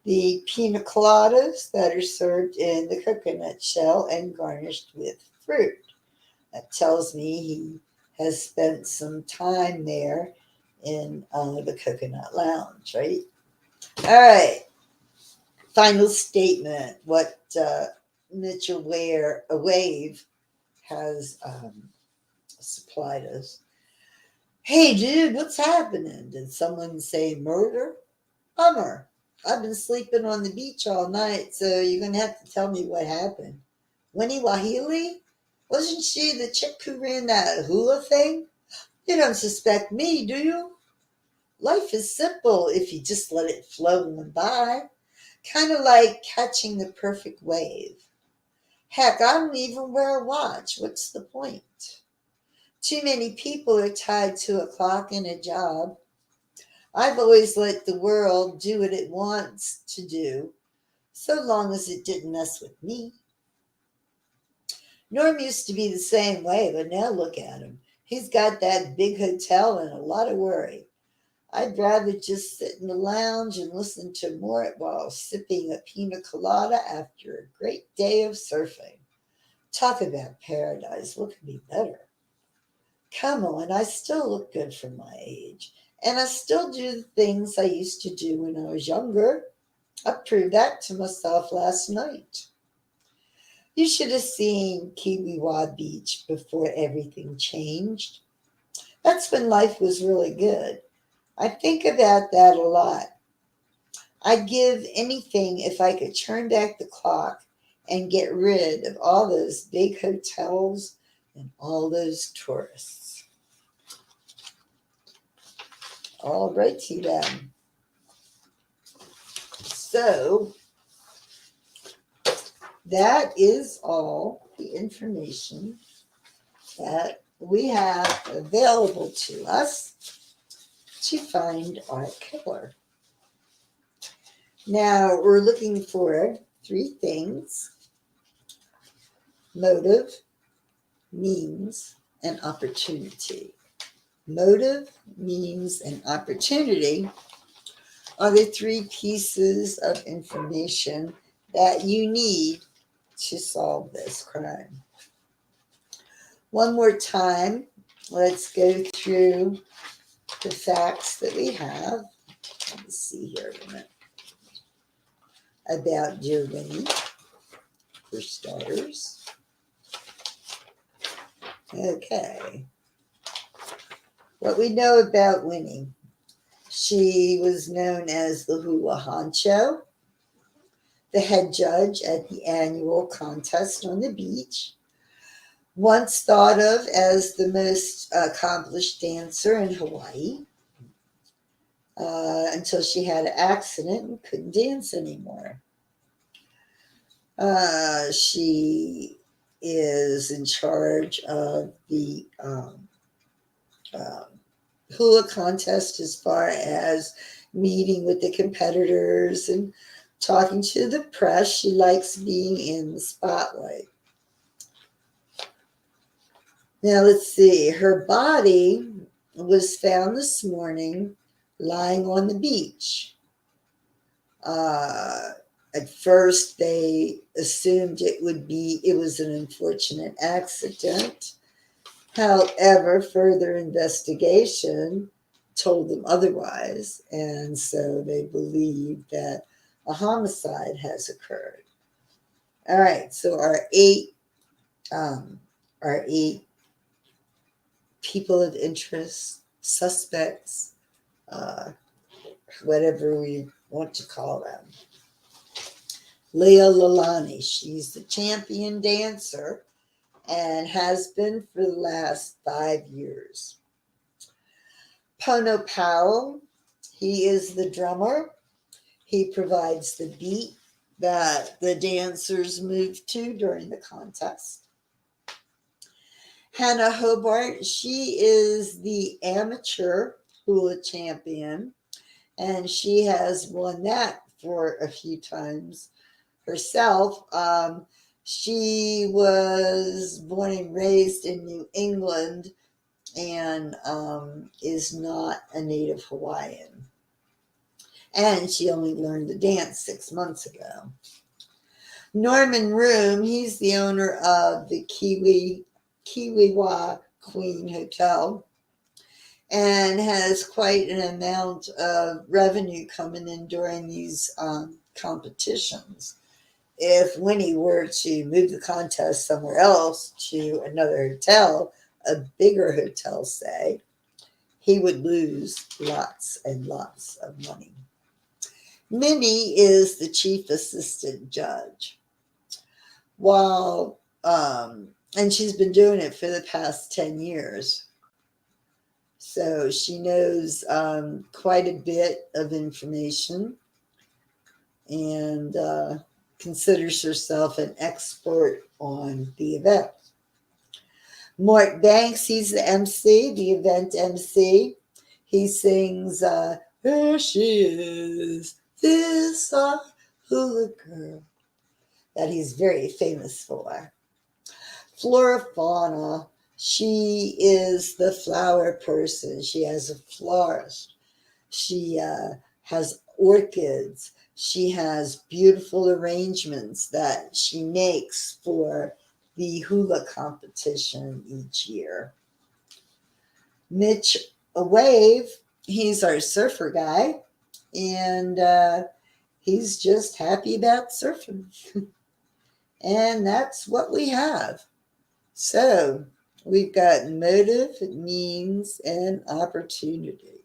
the pina coladas that are served in the coconut shell and garnished with fruit. That tells me he has spent some time there in the Coconut Lounge, right? All right. Final statement. What Mitchell Wave has supplied us. Hey, dude, what's happening? Did someone say murder? Bummer. I've been sleeping on the beach all night, so you're going to have to tell me what happened. Winnie Wahili? Wasn't she the chick who ran that hula thing? You don't suspect me, do you? Life is simple if you just let it flow on by, kind of like catching the perfect wave. Heck, I don't even wear a watch. What's the point? Too many people are tied to a clock and a job. I've always let the world do what it wants to do, so long as it didn't mess with me. Norm used to be the same way, but now look at him. He's got that big hotel and a lot of worry. I'd rather just sit in the lounge and listen to Mort while sipping a pina colada after a great day of surfing. Talk about paradise. What could be better? Come on, I still look good for my age. And I still do the things I used to do when I was younger. I proved that to myself last night. You should have seen Kiwiwa Beach before everything changed. That's when life was really good. I think about that a lot. I'd give anything if I could turn back the clock and get rid of all those big hotels and all those tourists. All righty then. So that is all the information that we have available to us to find our killer. Now we're looking for three things: motive, means, and opportunity. Motive, means, and opportunity are the three pieces of information that you need to solve this crime. One more time, let's go through the facts that we have. Let me see here a minute. About dear Winnie, for starters. Okay. What we know about Winnie. She was known as the Hula Honcho, the head judge at the annual contest on the beach, once thought of as the most accomplished dancer in Hawaii, until she had an accident and couldn't dance anymore. She is in charge of the hula contest as far as meeting with the competitors and talking to the press. She likes being in the spotlight. Now let's see. Her body was found this morning lying on the beach. At first, they assumed it was an unfortunate accident. However, further investigation told them otherwise, and so they believe that a homicide has occurred. All right, so our eight people of interest, suspects, whatever we want to call them. Leah Lalani, she's the champion dancer and has been for the last 5 years. Pono Powell, he is the drummer. He provides the beat that the dancers move to during the contest. Hannah Hobart, she is the amateur hula champion, and she has won that for a few times herself. She was born and raised in New England and is not a native Hawaiian. And she only learned the dance 6 months ago. Norman Room, he's the owner of the Kiwiwa Queen Hotel and has quite an amount of revenue coming in during these competitions. If Winnie were to move the contest somewhere else to another hotel, a bigger hotel, say, he would lose lots and lots of money. Minnie is the chief assistant judge. And she's been doing it for the past 10 years. So she knows quite a bit of information and considers herself an expert on the event. Mort Banks, he's the MC, the event MC. He sings, Here She Is, This Hula Girl, that he's very famous for. Flora Fauna, she is the flower person. She has a florist. She has orchids. She has beautiful arrangements that she makes for the hula competition each year. Mitch a Wave, he's our surfer guy, and he's just happy about surfing. And that's what we have. So we've got motive, means, and opportunity.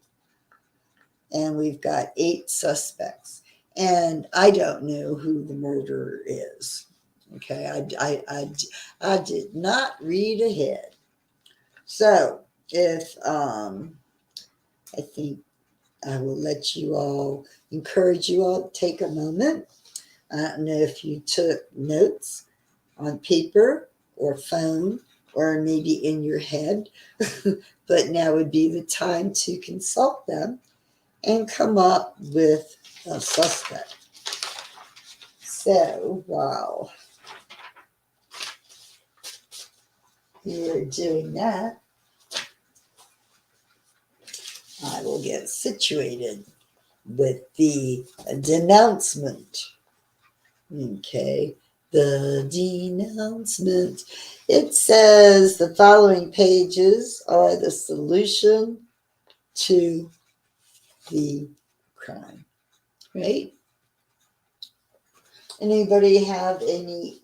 And we've got 8 suspects. And I don't know who the murderer is. Okay, I did not read ahead. So if I think I will let you all, encourage you all to take a moment. I don't know if you took notes on paper or phone or maybe in your head, but now would be the time to consult them and come up with a suspect. So while you're doing that, I will get situated with the denouncement. Okay, the denouncement. It says the following pages are the solution to the crime. Right? Anybody have any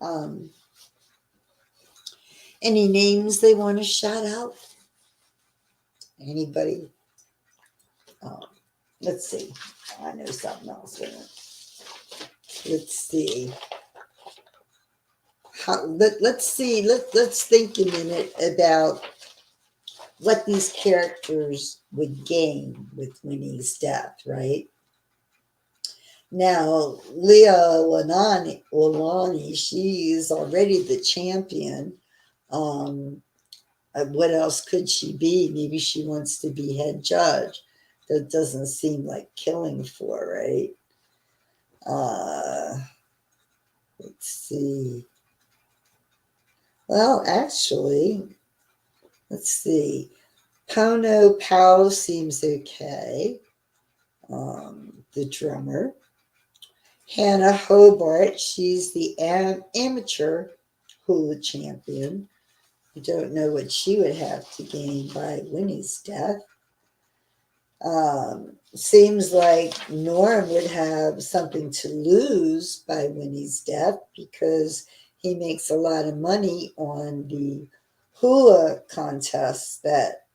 names they want to shout out? Anybody? Let's see. I know something else. Let's see. Let's see. Let's think a minute about what these characters would gain with Winnie's death, right? Now, Leah Walani, she's already the champion. What else could she be? Maybe she wants to be head judge. That doesn't seem like killing for, right? Let's see. Well, actually, let's see. Pono Powell seems okay. The drummer. Hannah Hobart, she's the amateur hula champion. I don't know what she would have to gain by Winnie's death. Seems like Norm would have something to lose by Winnie's death because he makes a lot of money on the hula contests that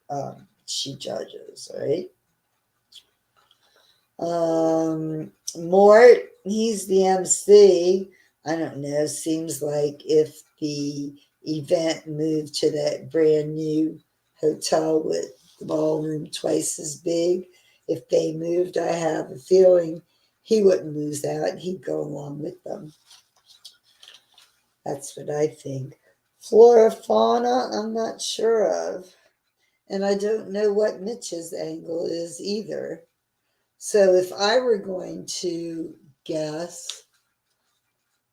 she judges, right? Mort, he's the MC. I don't know. Seems like if the event moved to that brand new hotel with the ballroom twice as big, if they moved, I have a feeling he wouldn't lose out. He'd go along with them. That's what I think. Flora Fauna, I'm not sure of. And I don't know what Mitch's angle is either. So if I were going to guess,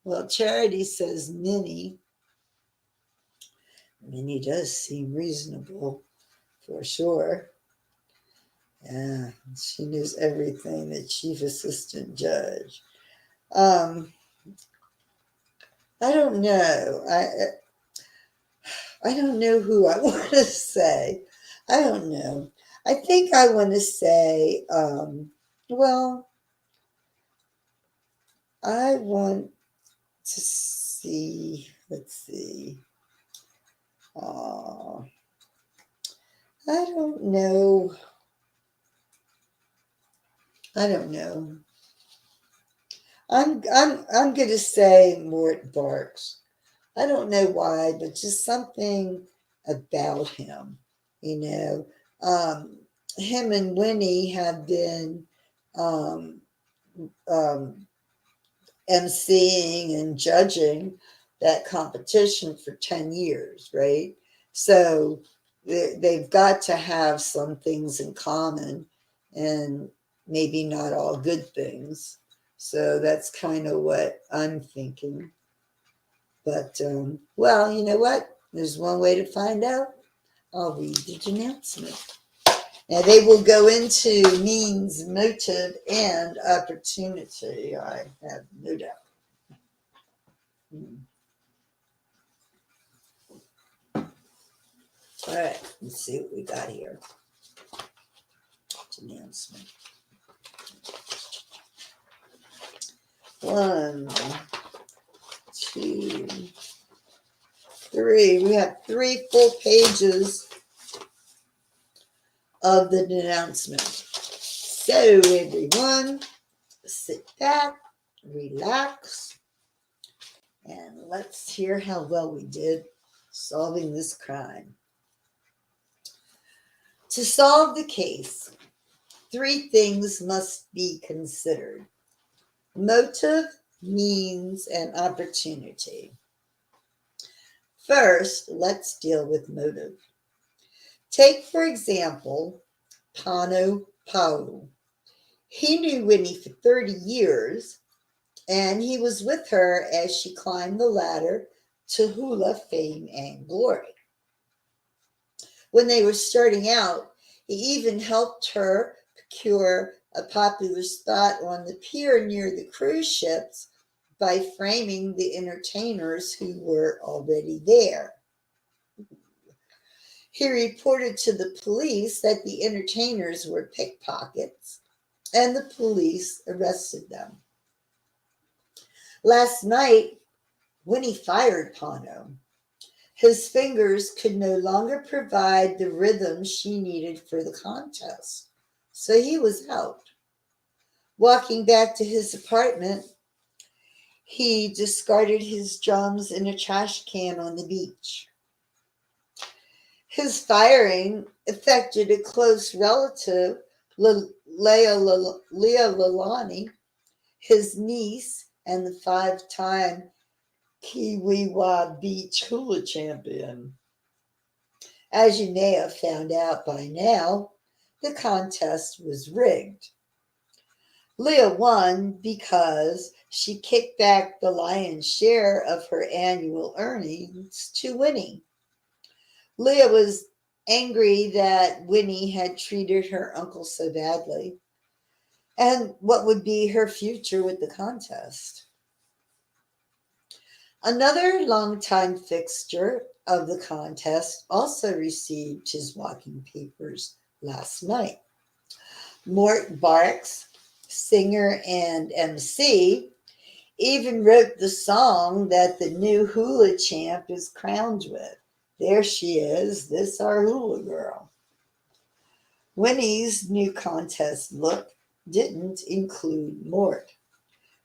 well, Charity says Minnie. Minnie does seem reasonable for sure. Yeah, she knows everything, the chief assistant judge. I don't know. I don't know who I want to say. I don't know. I think I want to say, well, I want to see, let's see. I don't know. I don't know. I'm going to say Mort Barks. I don't know why, but just something about him, you know. Him and Winnie have been um, um, emceeing and judging that competition for 10 years, right? So they've got to have some things in common and maybe not all good things. So that's kind of what I'm thinking. But, well, you know what? There's one way to find out. I'll read the denouncement. Now, they will go into means, motive, and opportunity, I have no doubt. All right, let's see what we got here. Announcement. 1, 2, 3. We have 3 full pages of the denouncement. So, everyone, sit back, relax, and let's hear how well we did solving this crime. To solve the case, 3 things must be considered: motive, means, and opportunity. First, let's deal with motive. Take, for example, Pano Pau. He knew Winnie for 30 years, and he was with her as she climbed the ladder to hula fame and glory. When they were starting out, he even helped her procure a popular spot on the pier near the cruise ships by framing the entertainers who were already there. He reported to the police that the entertainers were pickpockets, and the police arrested them. Last night, when he fired Pano, his fingers could no longer provide the rhythm she needed for the contest, so he was out. Walking back to his apartment, he discarded his drums in a trash can on the beach. His firing affected a close relative, Leah Lalani, his niece, and the 5-time Kiwiwa Beach hula champion. As you may have found out by now, the contest was rigged. Leah won because she kicked back the lion's share of her annual earnings to Winnie. Leah was angry that Winnie had treated her uncle so badly, and what would be her future with the contest. Another longtime fixture of the contest also received his walking papers last night. Mort Barks, singer and MC, even wrote the song that the new hula champ is crowned with. There she is, this our hula girl. Winnie's new contest look didn't include Mort,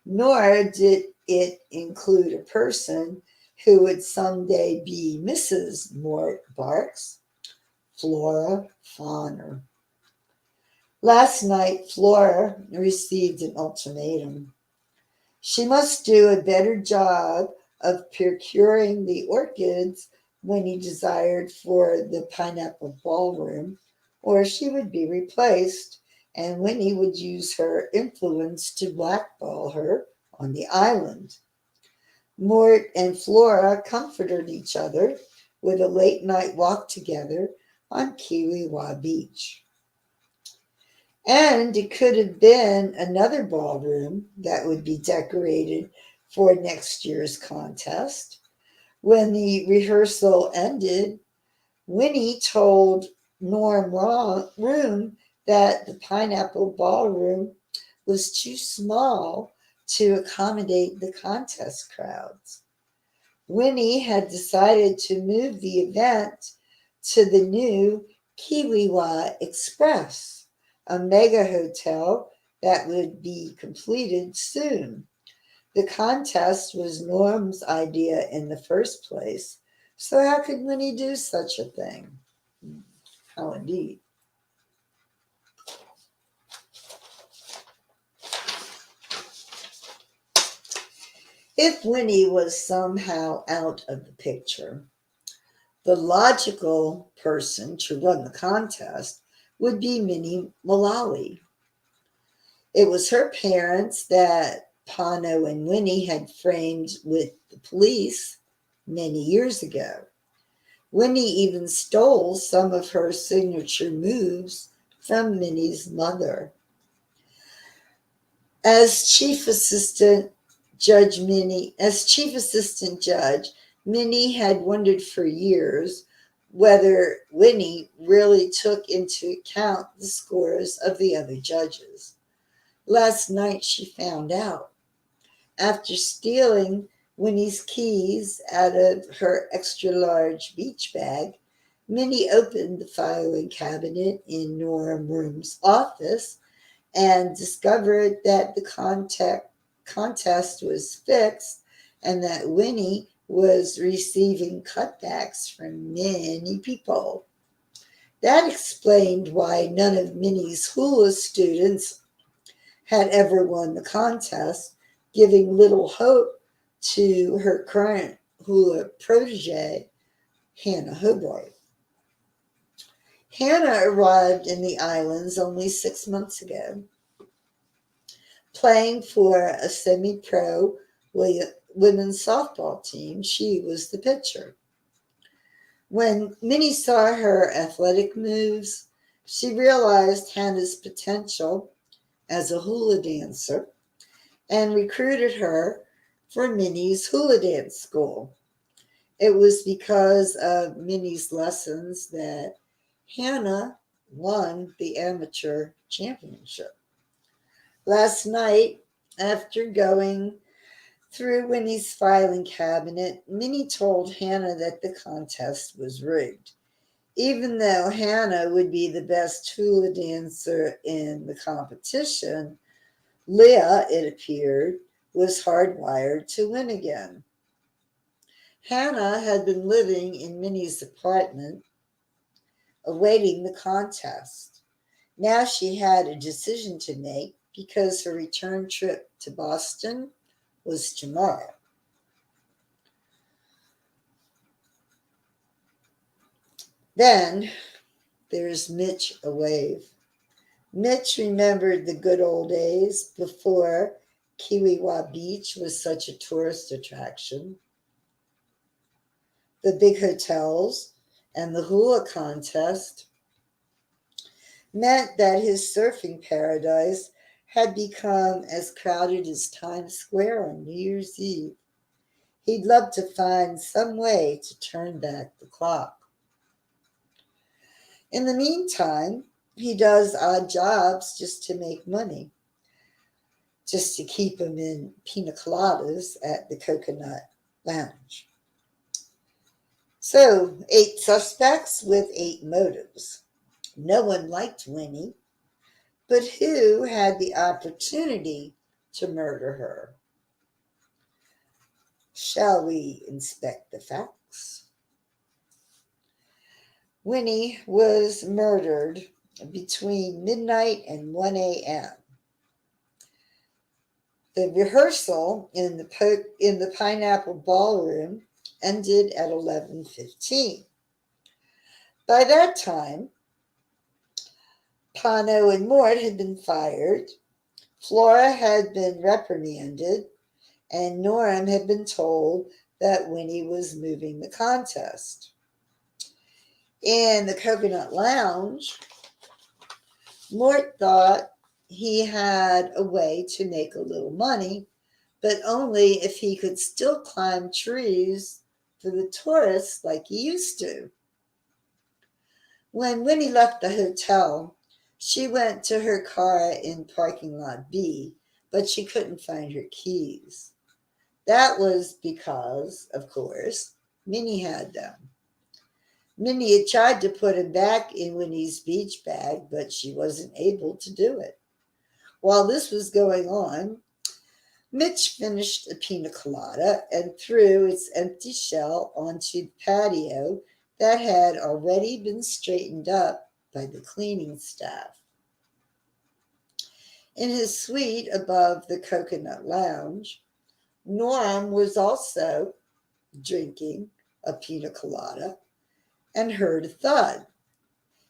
nor did it include a person who would someday be Mrs. Mort Barks, Flora Fauner. Last night, Flora received an ultimatum. She must do a better job of procuring the orchids Winnie desired for the Pineapple Ballroom, or she would be replaced, and Winnie would use her influence to blackball her on the island. Mort and Flora comforted each other with a late night walk together on Kiwiwa Beach. And it could have been another ballroom that would be decorated for next year's contest. When the rehearsal ended, Winnie told Norm Room that the Pineapple Ballroom was too small to accommodate the contest crowds. Winnie had decided to move the event to the new Kiwiwa Express, a mega hotel that would be completed soon. The contest was Norm's idea in the first place, so how could Winnie do such a thing? How indeed. If Winnie was somehow out of the picture, the logical person to run the contest would be Minnie Mullally. It was her parents that Pano and Winnie had framed with the police many years ago. Winnie even stole some of her signature moves from Minnie's mother. As chief assistant judge, Minnie had wondered for years whether Winnie really took into account the scores of the other judges. Last night she found out. After stealing Winnie's keys out of her extra large beach bag, Minnie opened the filing cabinet in Norm Room's office and discovered that the contest was fixed and that Winnie was receiving cutbacks from many people. That explained why none of Minnie's Hulas students had ever won the contest, giving little hope to her current hula protege, Hannah Hobart. Hannah arrived in the islands only 6 months ago, playing for a semi-pro women's softball team. She was the pitcher. When Minnie saw her athletic moves, she realized Hannah's potential as a hula dancer and recruited her for Minnie's hula dance school. It was because of Minnie's lessons that Hannah won the amateur championship. Last night, after going through Winnie's filing cabinet, Minnie told Hannah that the contest was rigged. Even though Hannah would be the best hula dancer in the competition, Leah, it appeared, was hardwired to win again. Hannah had been living in Minnie's apartment, awaiting the contest. Now she had a decision to make because her return trip to Boston was tomorrow. Then there's Mitch a wave. Mitch remembered the good old days before Kiwiwa Beach was such a tourist attraction. The big hotels and the hula contest meant that his surfing paradise had become as crowded as Times Square on New Year's Eve. He'd love to find some way to turn back the clock. In the meantime, he does odd jobs just to make money, just to keep him in pina coladas at the Coconut Lounge. So, 8 suspects with 8 motives. No one liked Winnie, but who had the opportunity to murder her? Shall we inspect the facts? Winnie was murdered between midnight and 1 a.m. The rehearsal in the Pineapple Ballroom ended at 11:15. By that time, Pano and Mort had been fired, Flora had been reprimanded, and Norm had been told that Winnie was moving the contest. In the Coconut Lounge, Mort thought he had a way to make a little money, but only if he could still climb trees for the tourists like he used to. When Winnie left the hotel, she went to her car in parking lot B, but she couldn't find her keys. That was because, of course, Minnie had them. Minnie had tried to put them back in Winnie's beach bag, but she wasn't able to do it. While this was going on, Mitch finished a pina colada and threw its empty shell onto the patio that had already been straightened up by the cleaning staff. In his suite above the Coconut Lounge, Norm was also drinking a pina colada and heard a thud.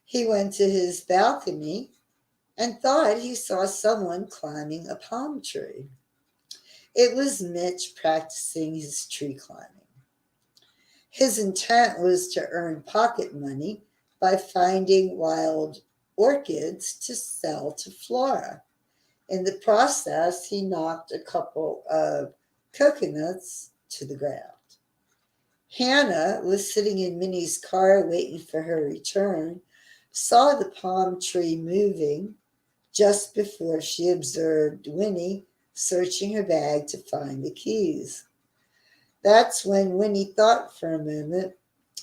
He went to his balcony and thought he saw someone climbing a palm tree. It was Mitch practicing his tree climbing. His intent was to earn pocket money by finding wild orchids to sell to Flora. In the process, he knocked a couple of coconuts to the ground. Hannah was sitting in Minnie's car waiting for her return, saw the palm tree moving just before she observed Winnie searching her bag to find the keys. That's when Winnie thought for a moment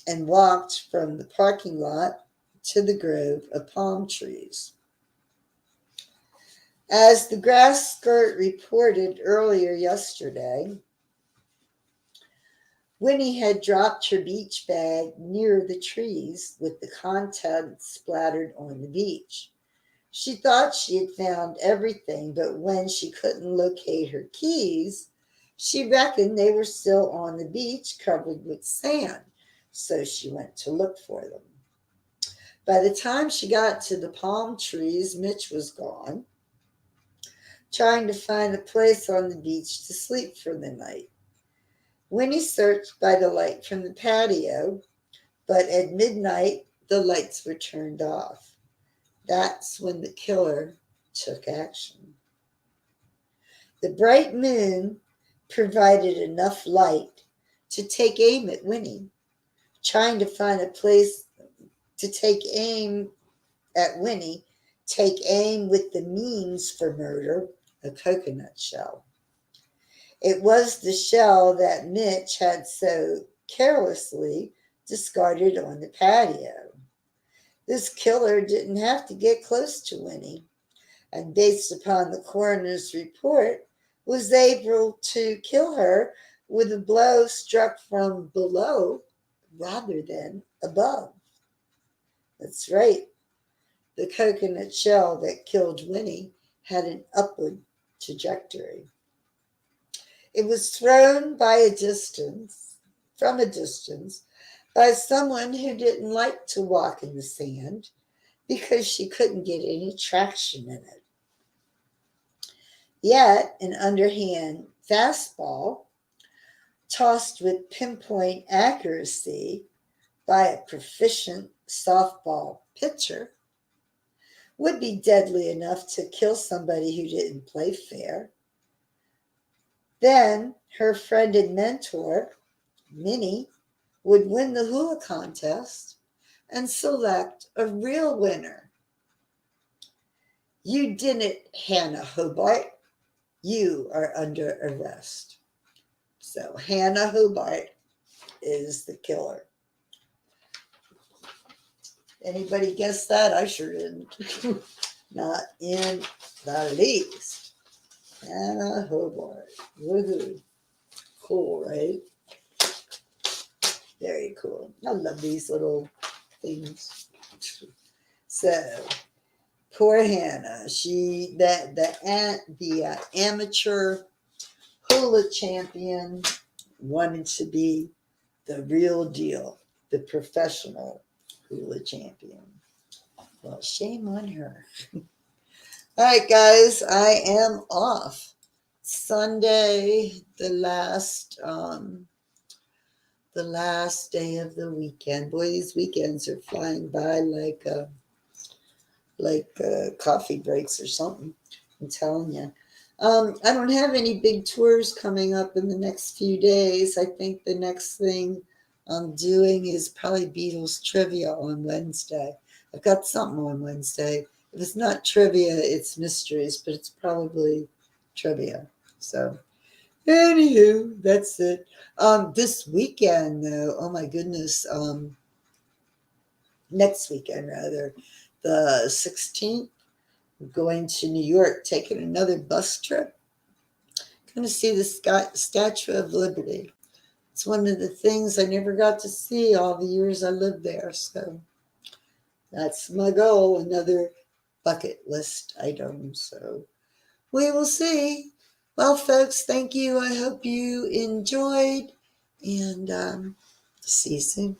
and walked from the parking lot to the grove of palm trees. As the grass skirt reported earlier yesterday, Winnie had dropped her beach bag near the trees with the contents splattered on the beach. She thought she had found everything, but when she couldn't locate her keys, she reckoned they were still on the beach covered with sand, so she went to look for them. By the time she got to the palm trees, Mitch was gone, trying to find a place on the beach to sleep for the night. Winnie searched by the light from the patio, but at midnight the lights were turned off. That's when the killer took action. The bright moon provided enough light to take aim at Winnie. Trying to find a place to take aim at Winnie, take aim with the means for murder, a coconut shell. It was the shell that Mitch had so carelessly discarded on the patio. This killer didn't have to get close to Winnie, and based upon the coroner's report, was able to kill her with a blow struck from below rather than above. That's right. The coconut shell that killed Winnie had an upward trajectory. It was thrown from a distance, by someone who didn't like to walk in the sand because she couldn't get any traction in it. Yet, an underhand fastball, tossed with pinpoint accuracy by a proficient softball pitcher, would be deadly enough to kill somebody who didn't play fair. Then her friend and mentor, Minnie, would win the hula contest and select a real winner. You didn't, Hannah Hobart. You are under arrest. So Hannah Hobart is the killer. Anybody guess that? I sure didn't. Not in the least. Hannah Hobart. Woohoo. Cool, right? Very cool. I love these little things. So, poor Hannah. She the amateur hula champion wanted to be the real deal, the professional hula champion. Well, shame on her. All right, guys, I am off. Sunday, the last day of the weekend. Boy, these weekends are flying by like coffee breaks or something. I'm telling you. I don't have any big tours coming up in the next few days. I think the next thing I'm doing is probably Beatles trivia on Wednesday. I've got something on Wednesday. If it's not trivia, it's mysteries, but it's probably trivia. So, anywho, that's it. This weekend, though, oh my goodness, next weekend rather, the 16th, I'm going to New York, taking another bus trip. Going to see the Statue of Liberty. It's one of the things I never got to see all the years I lived there. So that's my goal, another bucket list item. So we will see. Well, folks, thank you. I hope you enjoyed, and see you soon.